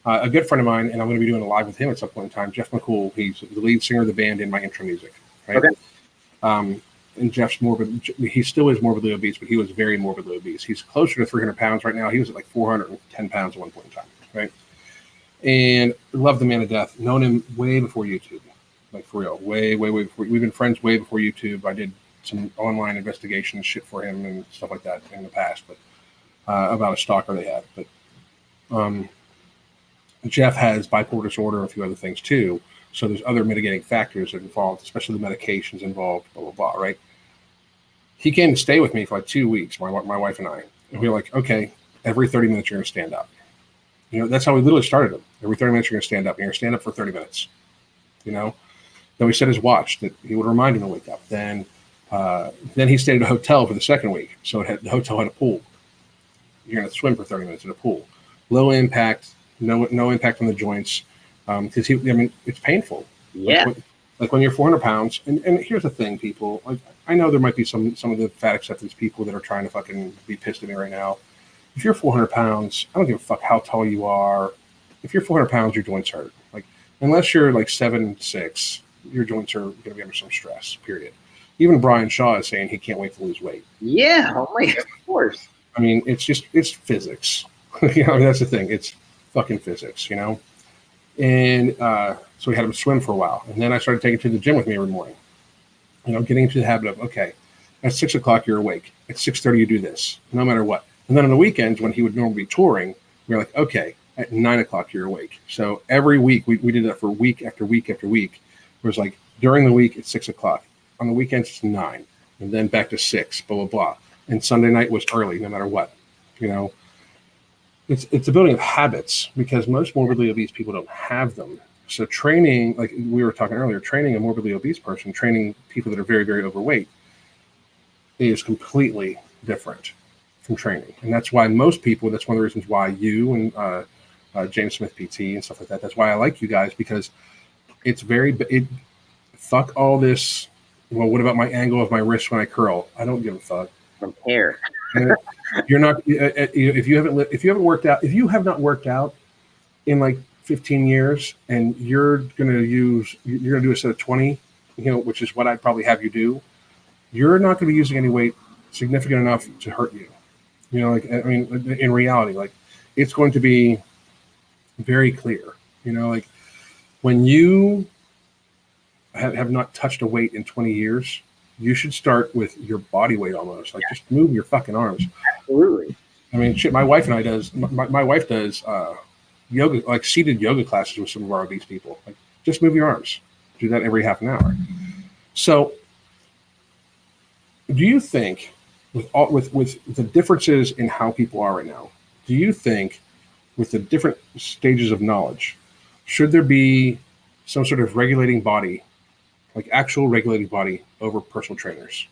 A good friend of mine, and I'm going to be doing a live with him at some point in time, Jeff McCool. He's the lead singer of the band in my intro music. Right? Okay. And Jeff's he still is morbidly obese, but he was very morbidly obese. He's closer to 300 pounds right now. He was at like 410 pounds at one point in time, right? And love the man to death. Known him way before YouTube, like for real, way before. We've been friends way before YouTube. I did some online investigation shit for him and stuff like that in the past, but about a stalker they had. But Jeff has bipolar disorder and a few other things too. So there's other mitigating factors involved, especially the medications involved, blah, blah, blah, right? He came to stay with me for like 2 weeks, my wife and I. And we were like, okay, every 30 minutes you're going to stand up. That's how we literally started him. Every 30 minutes you're going to stand up. And you're going to stand up for 30 minutes. Then we set his watch that he would remind him to wake up. Then he stayed at a hotel for the second week. So the hotel had a pool. You're going to swim for 30 minutes in a pool. Low impact. No impact on the joints, because it's painful. Yeah. Like when you're 400 pounds, and here's the thing, people. Like I know there might be some of the fat acceptance people that are trying to fucking be pissed at me right now. If you're 400 pounds, I don't give a fuck how tall you are. If you're 400 pounds, your joints hurt. Like unless you're like 7'6", your joints are going to be under some stress. Period. Even Brian Shaw is saying he can't wait to lose weight. Yeah, of course. I mean, it's physics. That's the thing. It's fucking physics, you know? And so we had him swim for a while. And then I started taking him to the gym with me every morning, you know, getting into the habit of, okay, at 6 o'clock, you're awake. At 6:30, you do this, no matter what. And then on the weekends, when he would normally be touring, we were like, okay, at 9 o'clock, you're awake. So every week, we did that for week after week after week. It was like during the week, it's 6 o'clock. On the weekends, it's 9. And then back to 6, blah, blah, blah. And Sunday night was early, no matter what, you know. It's a building of habits because most morbidly obese people don't have them. So training, like we were talking earlier, training a morbidly obese person, training people that are very, very overweight is completely different from training. And that's why most people, that's one of the reasons why you and James Smith PT and stuff like that, that's why I like you guys, because it's fuck all this, well, what about my angle of my wrist when I curl? I don't give a fuck. I don't care. You're not, if you have not worked out in like 15 years and you're going to do a set of 20, you know, which is what I'd probably have you do, you're not going to be using any weight significant enough to hurt you. You know, like, I mean, in reality, like it's going to be very clear, you know, like when you have not touched a weight in 20 years, you should start with your body weight almost. Like just move your fucking arms. Absolutely. I mean, shit, my wife does yoga, like seated yoga classes with some of our obese people. Like just move your arms. Do that every half an hour. So do you think with the differences in how people are right now, do you think with the different stages of knowledge, should there be some sort of regulating body, like actual regulating body over personal trainers?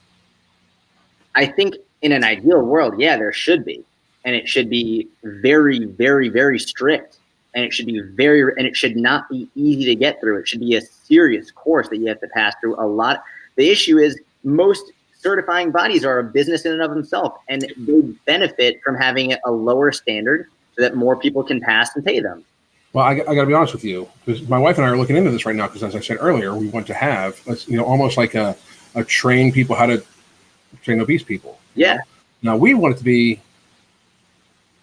I think in an ideal world, yeah, there should be. And it should be very, very, very strict. And it should be and it should not be easy to get through. It should be a serious course that you have to pass through a lot. The issue is most certifying bodies are a business in and of themselves, and they benefit from having a lower standard so that more people can pass and pay them. Well, I got to be honest with you, because my wife and I are looking into this right now, because as I said earlier, we want to have, you know, almost like a train people how to train obese people. Yeah. Now we want it to be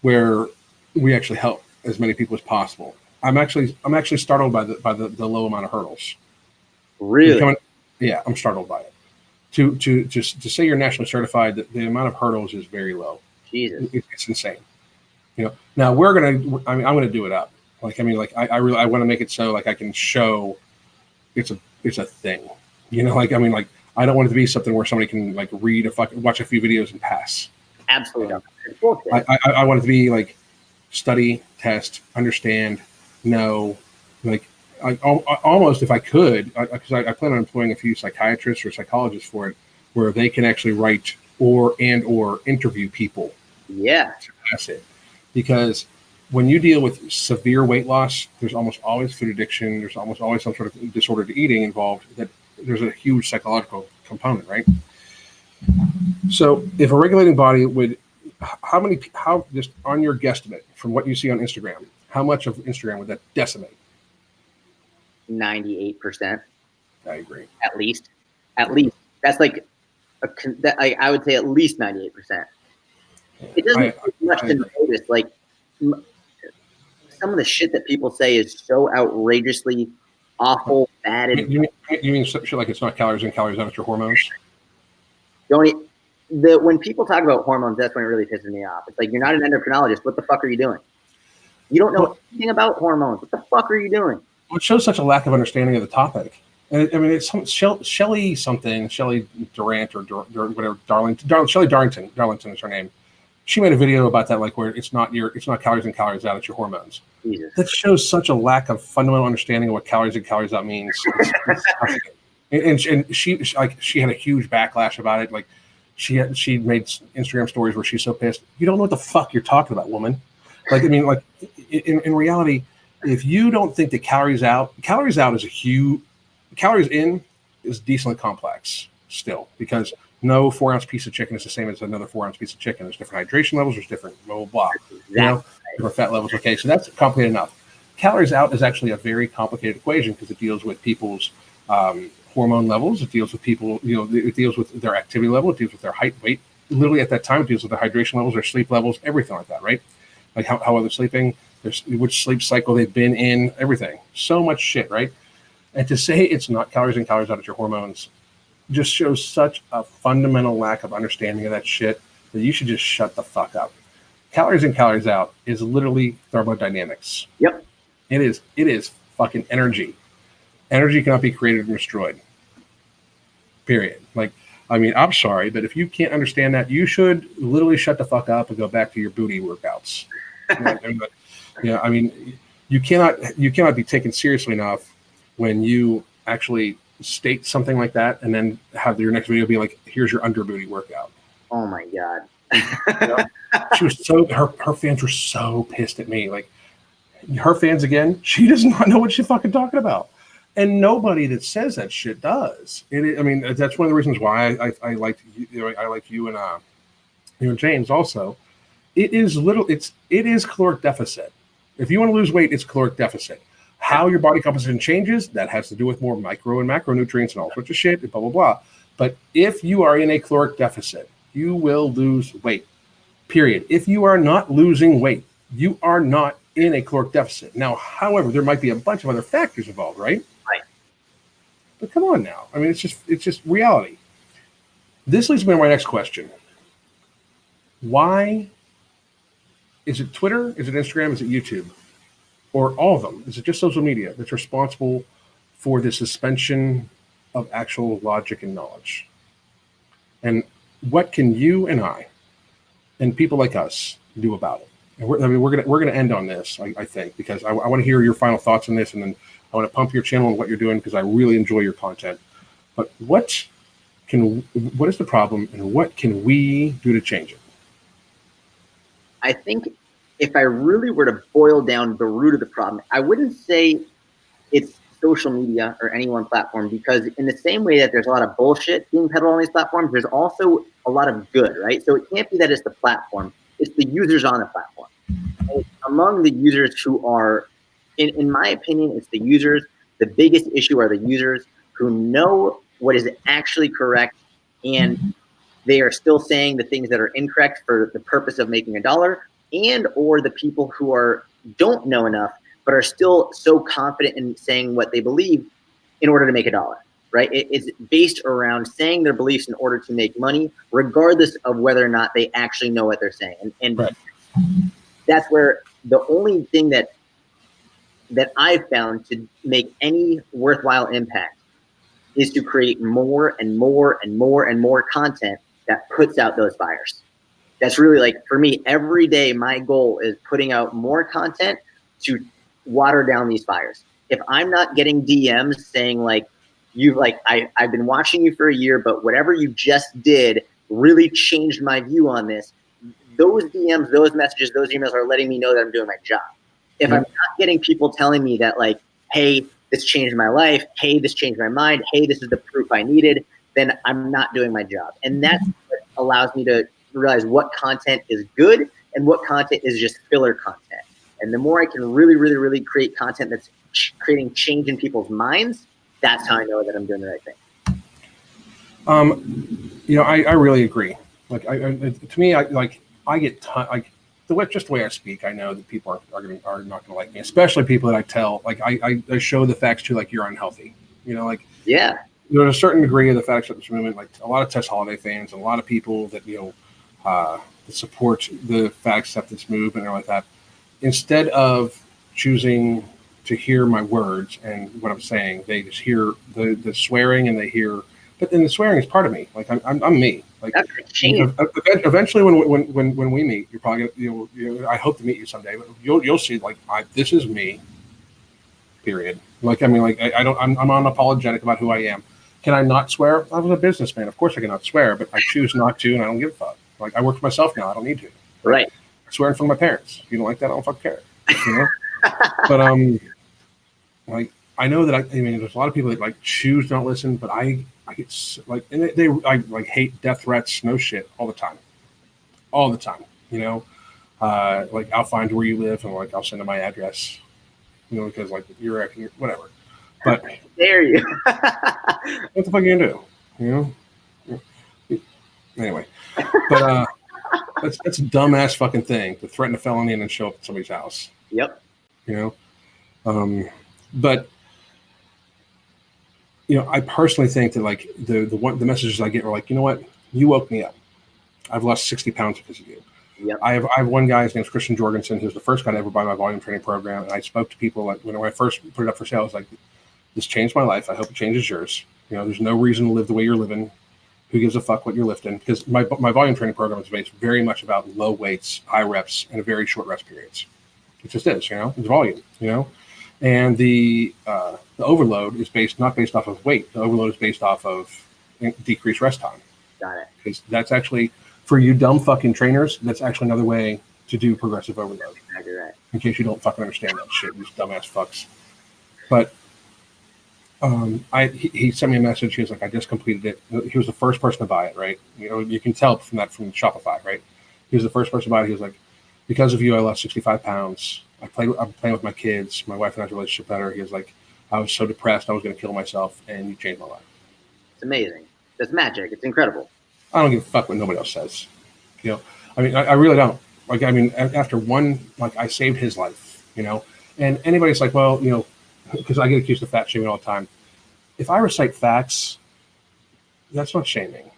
where we actually help as many people as possible. I'm actually startled by the low amount of hurdles. Really? Yeah, I'm startled by it. To say you're nationally certified, the amount of hurdles is very low. Jesus, it's insane. You know. Now I'm gonna do it up. Like, I mean, like I really want to make it so like I can show it's a thing. You know, like I mean, like I don't want it to be something where somebody can like watch a few videos and pass. Absolutely. I want it to be like study, test, understand, know, like I almost, if I could, because I plan on employing a few psychiatrists or psychologists for it, where they can actually write or interview people. Yeah. To pass it. Because when you deal with severe weight loss, there's almost always food addiction. There's almost always some sort of disordered eating involved. That there's a huge psychological component, right? So if a regulating body would, how just on your guesstimate from what you see on Instagram, how much of Instagram would that decimate? 98%. I agree. At least. That's like I would say at least 98%. It doesn't take much to notice. Like some of the shit that people say is so outrageously awful, bad. You mean shit like it's not calories in, calories out, it's your hormones? When people talk about hormones, that's when it really pisses me off. It's like, you're not an endocrinologist. What the fuck are you doing? You don't know anything about hormones. What the fuck are you doing? Well, it shows such a lack of understanding of the topic. And I mean, it's Shelly Durant or whatever, Shelly Darlington is her name. She made a video about that, like where it's not calories in, calories out, it's your hormones. Jesus. That shows such a lack of fundamental understanding of what calories in, calories out means. and she had a huge backlash about it. Like she made Instagram stories where she's so pissed. You don't know what the fuck you're talking about, woman. Like, I mean, like in reality, if you don't think that calories out is a huge, calories in is decently complex still, because no 4-ounce piece of chicken is the same as another 4-ounce piece of chicken. There's different hydration levels. There's different blah, blah, blah. You know, different fat levels. Okay, so that's complicated enough. Calories out is actually a very complicated equation because it deals with people's hormone levels. It deals with people, you know, it deals with their activity level. It deals with their height, weight. Literally at that time, it deals with their hydration levels, their sleep levels, everything like that, right? Like how are they sleeping? which sleep cycle they've been in, everything. So much shit, right? And to say it's not calories in, calories out, it's your hormones, just shows such a fundamental lack of understanding of that shit that you should just shut the fuck up. Calories in, calories out is literally thermodynamics. Yep. It is fucking energy. Energy cannot be created and destroyed. Period. Like, I mean, I'm sorry, but if you can't understand that, you should literally shut the fuck up and go back to your booty workouts. Yeah, I mean, you cannot be taken seriously enough when you actually state something like that and then have your next video be like, here's your under booty workout. Oh my God. You know? She was so, her fans were so pissed at me. Like, her fans again, she does not know what she's fucking talking about. And nobody that says that shit does. I mean, that's one of the reasons why I like you and James also. It is caloric deficit. If you want to lose weight, it's caloric deficit. How your body composition changes, that has to do with more micro and macronutrients and all sorts of shit, and blah, blah, blah. But if you are in a caloric deficit, you will lose weight, period. If you are not losing weight, you are not in a caloric deficit. Now, however, there might be a bunch of other factors involved, right? Right. But come on now. I mean, it's just reality. This leads me to my next question. Why is it Twitter? Is it Instagram? Is it YouTube? Or all of them? Is it just social media that's responsible for the suspension of actual logic and knowledge? And what can you and I and people like us do about it? And we're gonna end on this, I think, because I want to hear your final thoughts on this, and then I want to pump your channel and what you're doing because I really enjoy your content. But what is the problem, and what can we do to change it? I think if I really were to boil down the root of the problem, I wouldn't say it's social media or any one platform, because in the same way that there's a lot of bullshit being peddled on these platforms, there's also a lot of good, right? So it can't be that it's the platform, it's the users on the platform. And among the users who are, in my opinion, it's the users. The biggest issue are the users who know what is actually correct, and they are still saying the things that are incorrect for the purpose of making a dollar, and or the people who don't know enough but are still so confident in saying what they believe in order to make a dollar, right? It's based around saying their beliefs in order to make money, regardless of whether or not they actually know what they're saying. And right. That's where the only thing that I've found to make any worthwhile impact is to create more and more and more and more content that puts out those fires. That's really, like, for me, every day my goal is putting out more content to water down these fires. If I'm not getting DMs saying I've been watching you for a year, but whatever you just did really changed my view on this, those DMs, those messages, those emails are letting me know that I'm doing my job. If I'm not getting people telling me that, like, hey, this changed my life, hey, this changed my mind, hey, this is the proof I needed, then I'm not doing my job. And that's what allows me to realize what content is good and what content is just filler content. And the more I can really, really, really create content that's creating change in people's minds, that's how I know that I'm doing the right thing. I really agree. Like, to me, I get the way I speak, I know that people are not gonna like me, especially people that I tell, like, I show the facts to, like, you're unhealthy. Yeah. There's a certain degree of the facts acceptance movement, like a lot of Tess Holiday fans and a lot of people that that support the facts acceptance movement and like that. Instead of choosing to hear my words and what I'm saying, they just hear the swearing, and they hear. But then the swearing is part of me. Like, I'm me. Like, eventually, when we meet, you're probably I hope to meet you someday. But you'll see, like, this is me. Period. Like, I mean, like, I'm unapologetic about who I am. Can I not swear? I was a businessman. Of course I cannot swear, but I choose not to, and I don't give a fuck. Like, I work for myself now. I don't need to. Right. I swear in front of my parents. If you don't like that, I don't fucking care. But like, I know that there's a lot of people that, like, choose to not listen, but I get, like, and I hate death threats, no shit, all the time. Like, I'll find where you live, and, like, I'll send them my address, because, like, you're acting, whatever. But dare you? What the fuck are you gonna do? Anyway, but that's a dumbass fucking thing, to threaten a felony and then show up at somebody's house. Yep. You know, but I personally think that like the messages I get are like, you know what, you woke me up. I've lost 60 pounds because of you. Yep. I have one guy, his name's Jorgensen, who's the first guy to ever buy my volume training program. And I spoke to people like when I first put it up for sale, I was like, this changed my life. I hope it changes yours. There's no reason to live the way you're living. Who gives a fuck what you're lifting? Because my volume training program is based very much about low weights, high reps, and a very short rest periods. It just is, it's volume, and the overload is not based off of weight. The overload is based off of decreased rest time. Got it. Because that's actually, for you dumb fucking trainers, that's actually another way to do progressive overload. Exactly right. In case you don't fucking understand that shit, these dumbass fucks. But he sent me a message. He was like, I just completed it. He was the first person to buy it, right? You can tell from Shopify, right? He was the first person to buy it. He was like, because of you, I lost 65 pounds. I'm playing with my kids. My wife and I's relationship better. He was like, I was so depressed, I was going to kill myself, and you changed my life. It's amazing. That's magic. It's incredible. I don't give a fuck what nobody else says. I really don't. Like, after one, like, I saved his life, and anybody's like, well, because I get accused of fat shaming all the time. If I recite facts, that's not shaming.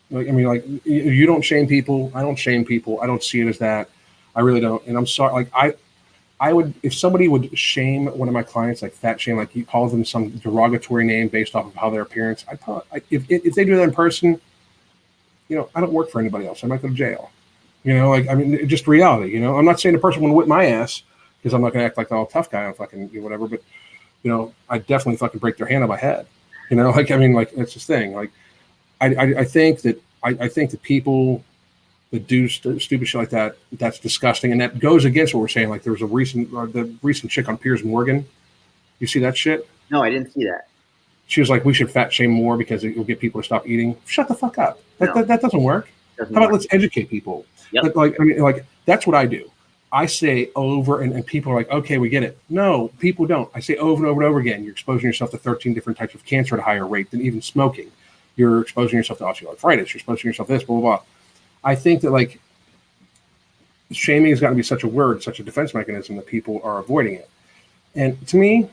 You don't shame people. I don't shame people. I don't see it as that. I really don't. And I'm sorry. Like, I would, if somebody would shame one of my clients, like fat shame, like he calls them some derogatory name based off of how their appearance, if they do that in person, I don't work for anybody else. I might go to jail. Just reality. I'm not saying the person would whip my ass because I'm not going to act like the all tough guy. I'm fucking whatever. But I definitely fucking break their hand on my head. That's this thing. Like, I think that people that do stupid shit like that, that's disgusting, and that goes against what we're saying. Like, there was the recent chick on Piers Morgan. You see that shit? No, I didn't see that. She was like, we should fat shame more because it will get people to stop eating. Shut the fuck up. That doesn't work. How about let's educate people? Yep. That's what I do. I say over, and people are like, okay, we get it. No, people don't. I say over and over and over again, you're exposing yourself to 13 different types of cancer at a higher rate than even smoking. You're exposing yourself to osteoarthritis. You're exposing yourself to this, blah, blah, blah. I think that, like, shaming has got to be such a word, such a defense mechanism that people are avoiding it. And to me,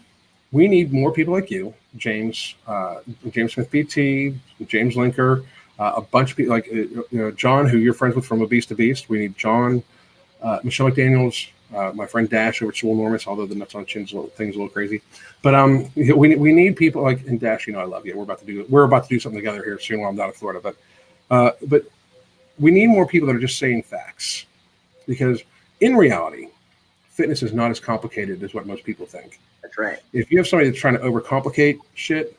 we need more people like you, James Smith PT, James Linker, a bunch of people like John, who you're friends with from Obese to Beast. We need John, Michelle McDaniels, my friend Dash over at Soul Enormous, although the nuts on chin's thing's a little crazy. But we need people like, and Dash, I love you. We're about to do something together here soon while I'm down in Florida. But we need more people that are just saying facts, because in reality, fitness is not as complicated as what most people think. That's right. If you have somebody that's trying to overcomplicate shit,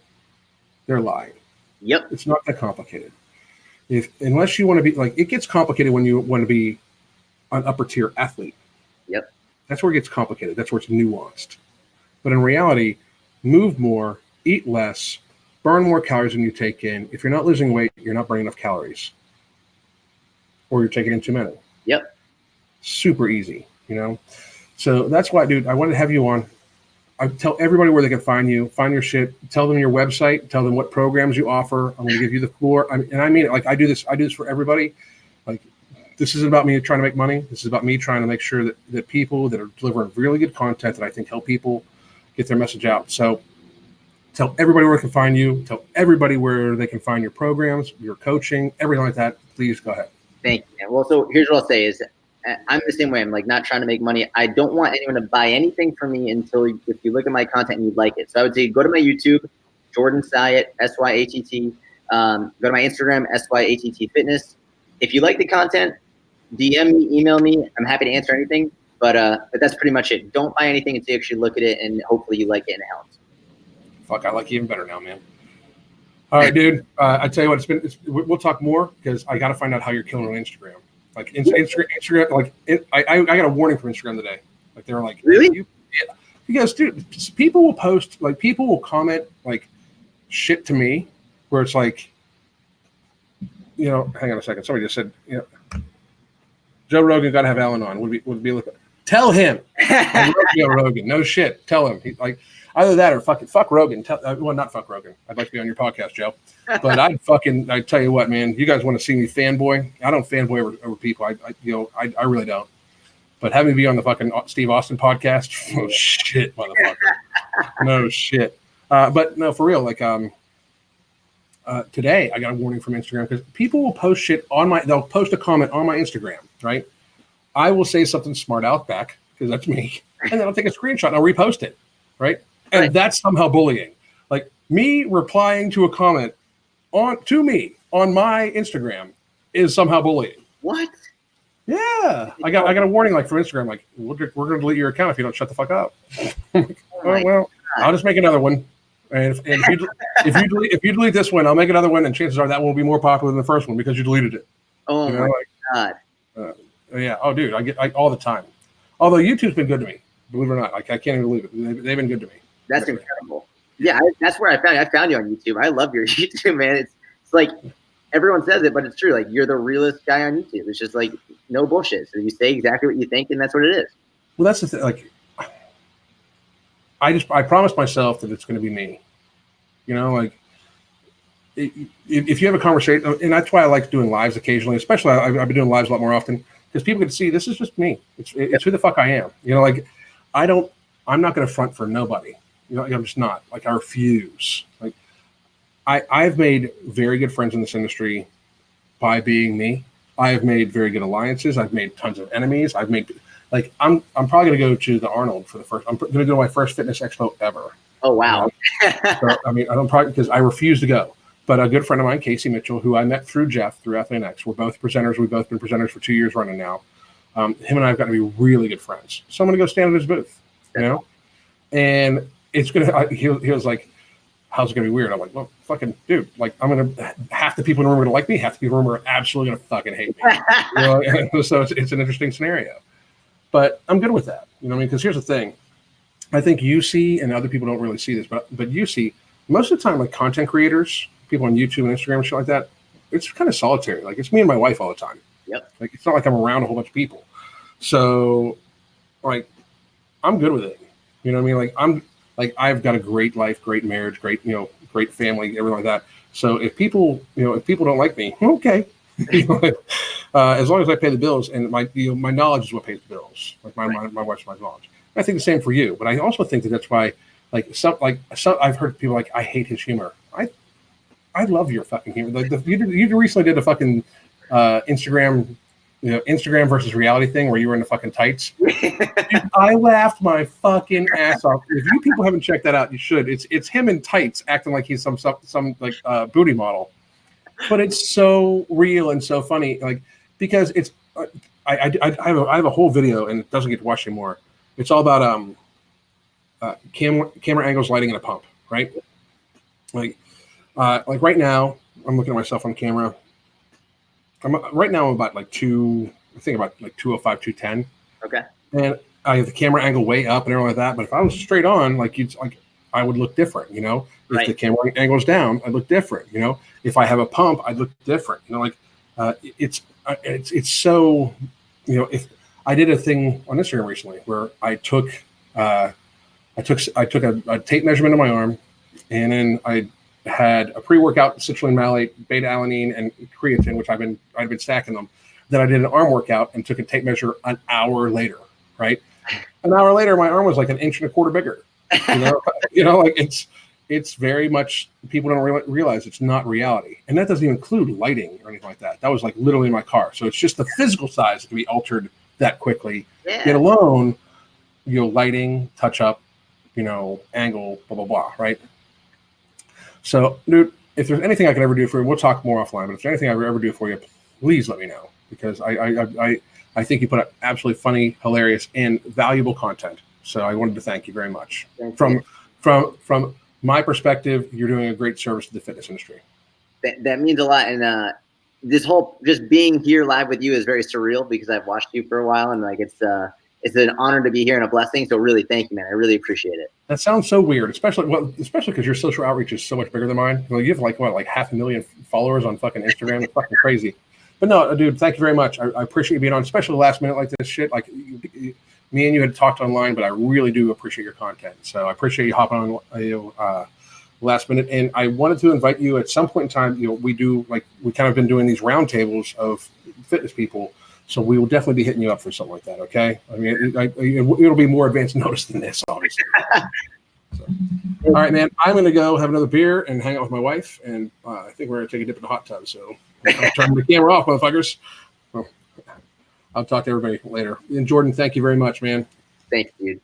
they're lying. Yep. It's not that complicated. Unless you want to be like, it gets complicated when you want to be an upper tier athlete. Yep. That's where it gets complicated. That's where it's nuanced. But in reality, move more, eat less, burn more calories than you take in. If you're not losing weight, you're not burning enough calories, or you're taking in too many. Yep. Super easy, So that's why, dude, I wanted to have you on. I tell everybody where they can find you, find your shit, tell them your website, tell them what programs you offer. I'm going to give you the floor. And I mean it. Like, I do this for everybody. Like, this isn't about me trying to make money. This is about me trying to make sure that people that are delivering really good content that I think help people get their message out. So tell everybody where they can find you. Tell everybody where they can find your programs, your coaching, everything like that. Please go ahead. Thank you. Well, so here's what I'll say is, I'm the same way. I'm like, not trying to make money. I don't want anyone to buy anything from me until if you look at my content and you like it. So I would say go to my YouTube, Jordon Syatt, SYATT. Go to my Instagram, SYATT Fitness. If you like the content, DM me, email me. I'm happy to answer anything. But that's pretty much it. Don't buy anything until you actually look at it, and hopefully you like it and it helps. Fuck, I like you even better now, man. All right, dude. I tell you what, we'll talk more, because I got to find out how you're killing on Instagram. Like, Instagram, like, I got a warning from Instagram today. Like, they were like, really? Yeah. Because, dude, people will post, like, people will comment, like, shit to me, where it's like, hang on a second. Somebody just said, Joe Rogan got to have Alan on. Would be like, tell him. I love Joe Rogan. No shit. Tell him. Either that or fuck Rogan. Well, not fuck Rogan. I'd like to be on your podcast, Joe. But I tell you what, man, you guys want to see me fanboy? I don't fanboy over people. I really don't. But having me be on the fucking Steve Austin podcast, oh shit, motherfucker, no shit. But no, for real, like today I got a warning from Instagram because people will post shit they'll post a comment on my Instagram, right? I will say something smart out back because that's me, and then I'll take a screenshot and I'll repost it, right? And that's somehow bullying. Like me replying to a comment to me on my Instagram is somehow bullying. What? Yeah, I got a warning like from Instagram, like we're going to delete your account if you don't shut the fuck up. Like, oh well, I'll just make another one, and if you delete this one, I'll make another one, and chances are that will be more popular than the first one because you deleted it. Oh my god. Yeah. Oh, dude, I get all the time. Although YouTube's been good to me, believe it or not. Like I can't even believe it. They've been good to me. That's incredible. Yeah, that's where I found you on YouTube. I love your YouTube, man. It's like everyone says it, but it's true. Like you're the realest guy on YouTube. It's just like no bullshit. So you say exactly what you think, and that's what it is. Well, that's the thing. Like I promised myself that it's going to be me. You know, like if you have a conversation, and that's why I like doing lives occasionally. Especially I've been doing lives a lot more often because people can see this is just me. It's who the fuck I am. You know, like I'm not going to front for nobody. You know, I'm just not. Like I refuse. Like I've made very good friends in this industry by being me. I have made very good alliances. I've made tons of enemies. I've made I'm probably going to go to the Arnold for the first. I'm going to go to my first fitness expo ever. Oh wow! So, I mean, I don't probably because I refuse to go. But a good friend of mine, Casey Mitchell, who I met through Jeff through Athlete X, we're both presenters. We've both been presenters for 2 years running now. Him and I have gotten to be really good friends. So I'm going to go stand at his booth. You know, and it's gonna. He was like, how's it gonna be weird? I'm like, well, fucking dude, like I'm gonna half the people in the room are gonna like me, half the people in the room are absolutely gonna fucking hate me. You know? So it's an interesting scenario, but I'm good with that. You know what I mean? Because here's the thing, I think you see, and other people don't really see this, but you see most of the time, like content creators, people on YouTube and Instagram and shit like that, it's kind of solitary. Like it's me and my wife all the time. Yep. Like it's not like I'm around a whole bunch of people. So, like, I'm good with it. You know what I mean? Like I've got a great life, great marriage, great family, everything like that. So if people don't like me, okay. As long as I pay the bills and my knowledge is what pays the bills. Like my wife's my knowledge. And I think the same for you, but I also think that's why some I've heard people like I hate his humor. I love your fucking humor. Like you recently did a fucking Instagram versus reality thing where you were in the fucking tights. Dude, I laughed my fucking ass off. If you people haven't checked that out, you should. It's him in tights acting like he's some like booty model, but it's so real and so funny. Like because it's I have a whole video and it doesn't get watched anymore. It's all about camera angles, lighting, and a pump. Right? Like right now, I'm looking at myself on camera. Right now I'm about 205, 210. Okay. And I have the camera angle way up and everything like that. But if I was straight on, I would look different, you know. If the camera angle is down, I'd look different, you know. If I have a pump, I'd look different, you know. It's so, you know. If I did a thing on Instagram recently where I took a tape measurement of my arm, and then I had a pre-workout citrulline malate, beta alanine, and creatine, which I've been stacking them. Then I did an arm workout and took a tape measure an hour later. Right, an hour later, my arm was like 1.25 inches bigger. You know, like it's very much people don't realize it's not reality, and that doesn't even include lighting or anything like that. That was like literally in my car, so it's just the physical size that can be altered that quickly. Yeah. Yet alone, lighting, touch up, angle, blah blah blah. Right. So, dude, if there's anything I can ever do for you, we'll talk more offline. But if there's anything I ever do for you, please let me know, because I think you put up absolutely funny, hilarious, and valuable content. So I wanted to thank you very much. From my perspective, you're doing a great service to the fitness industry. That means a lot, and this whole just being here live with you is very surreal because I've watched you for a while, and it's an honor to be here and a blessing. So really, thank you, man. I really appreciate it. That sounds so weird, especially because your social outreach is so much bigger than mine. Well, you have like 500,000 followers on fucking Instagram. It's fucking crazy. But no, dude, thank you very much. I appreciate you being on, especially last minute like this shit. Like me and you had talked online, but I really do appreciate your content. So I appreciate you hopping on last minute. And I wanted to invite you at some point in time. We kind of been doing these roundtables of fitness people. So we will definitely be hitting you up for something like that. Okay. I mean, it'll be more advanced notice than this, obviously. So. All right, man. I'm going to go have another beer and hang out with my wife, and I think we're going to take a dip in the hot tub. So I'm turning the camera off, motherfuckers. Well, I'll talk to everybody later. And Jordan, thank you very much, man. Thank you.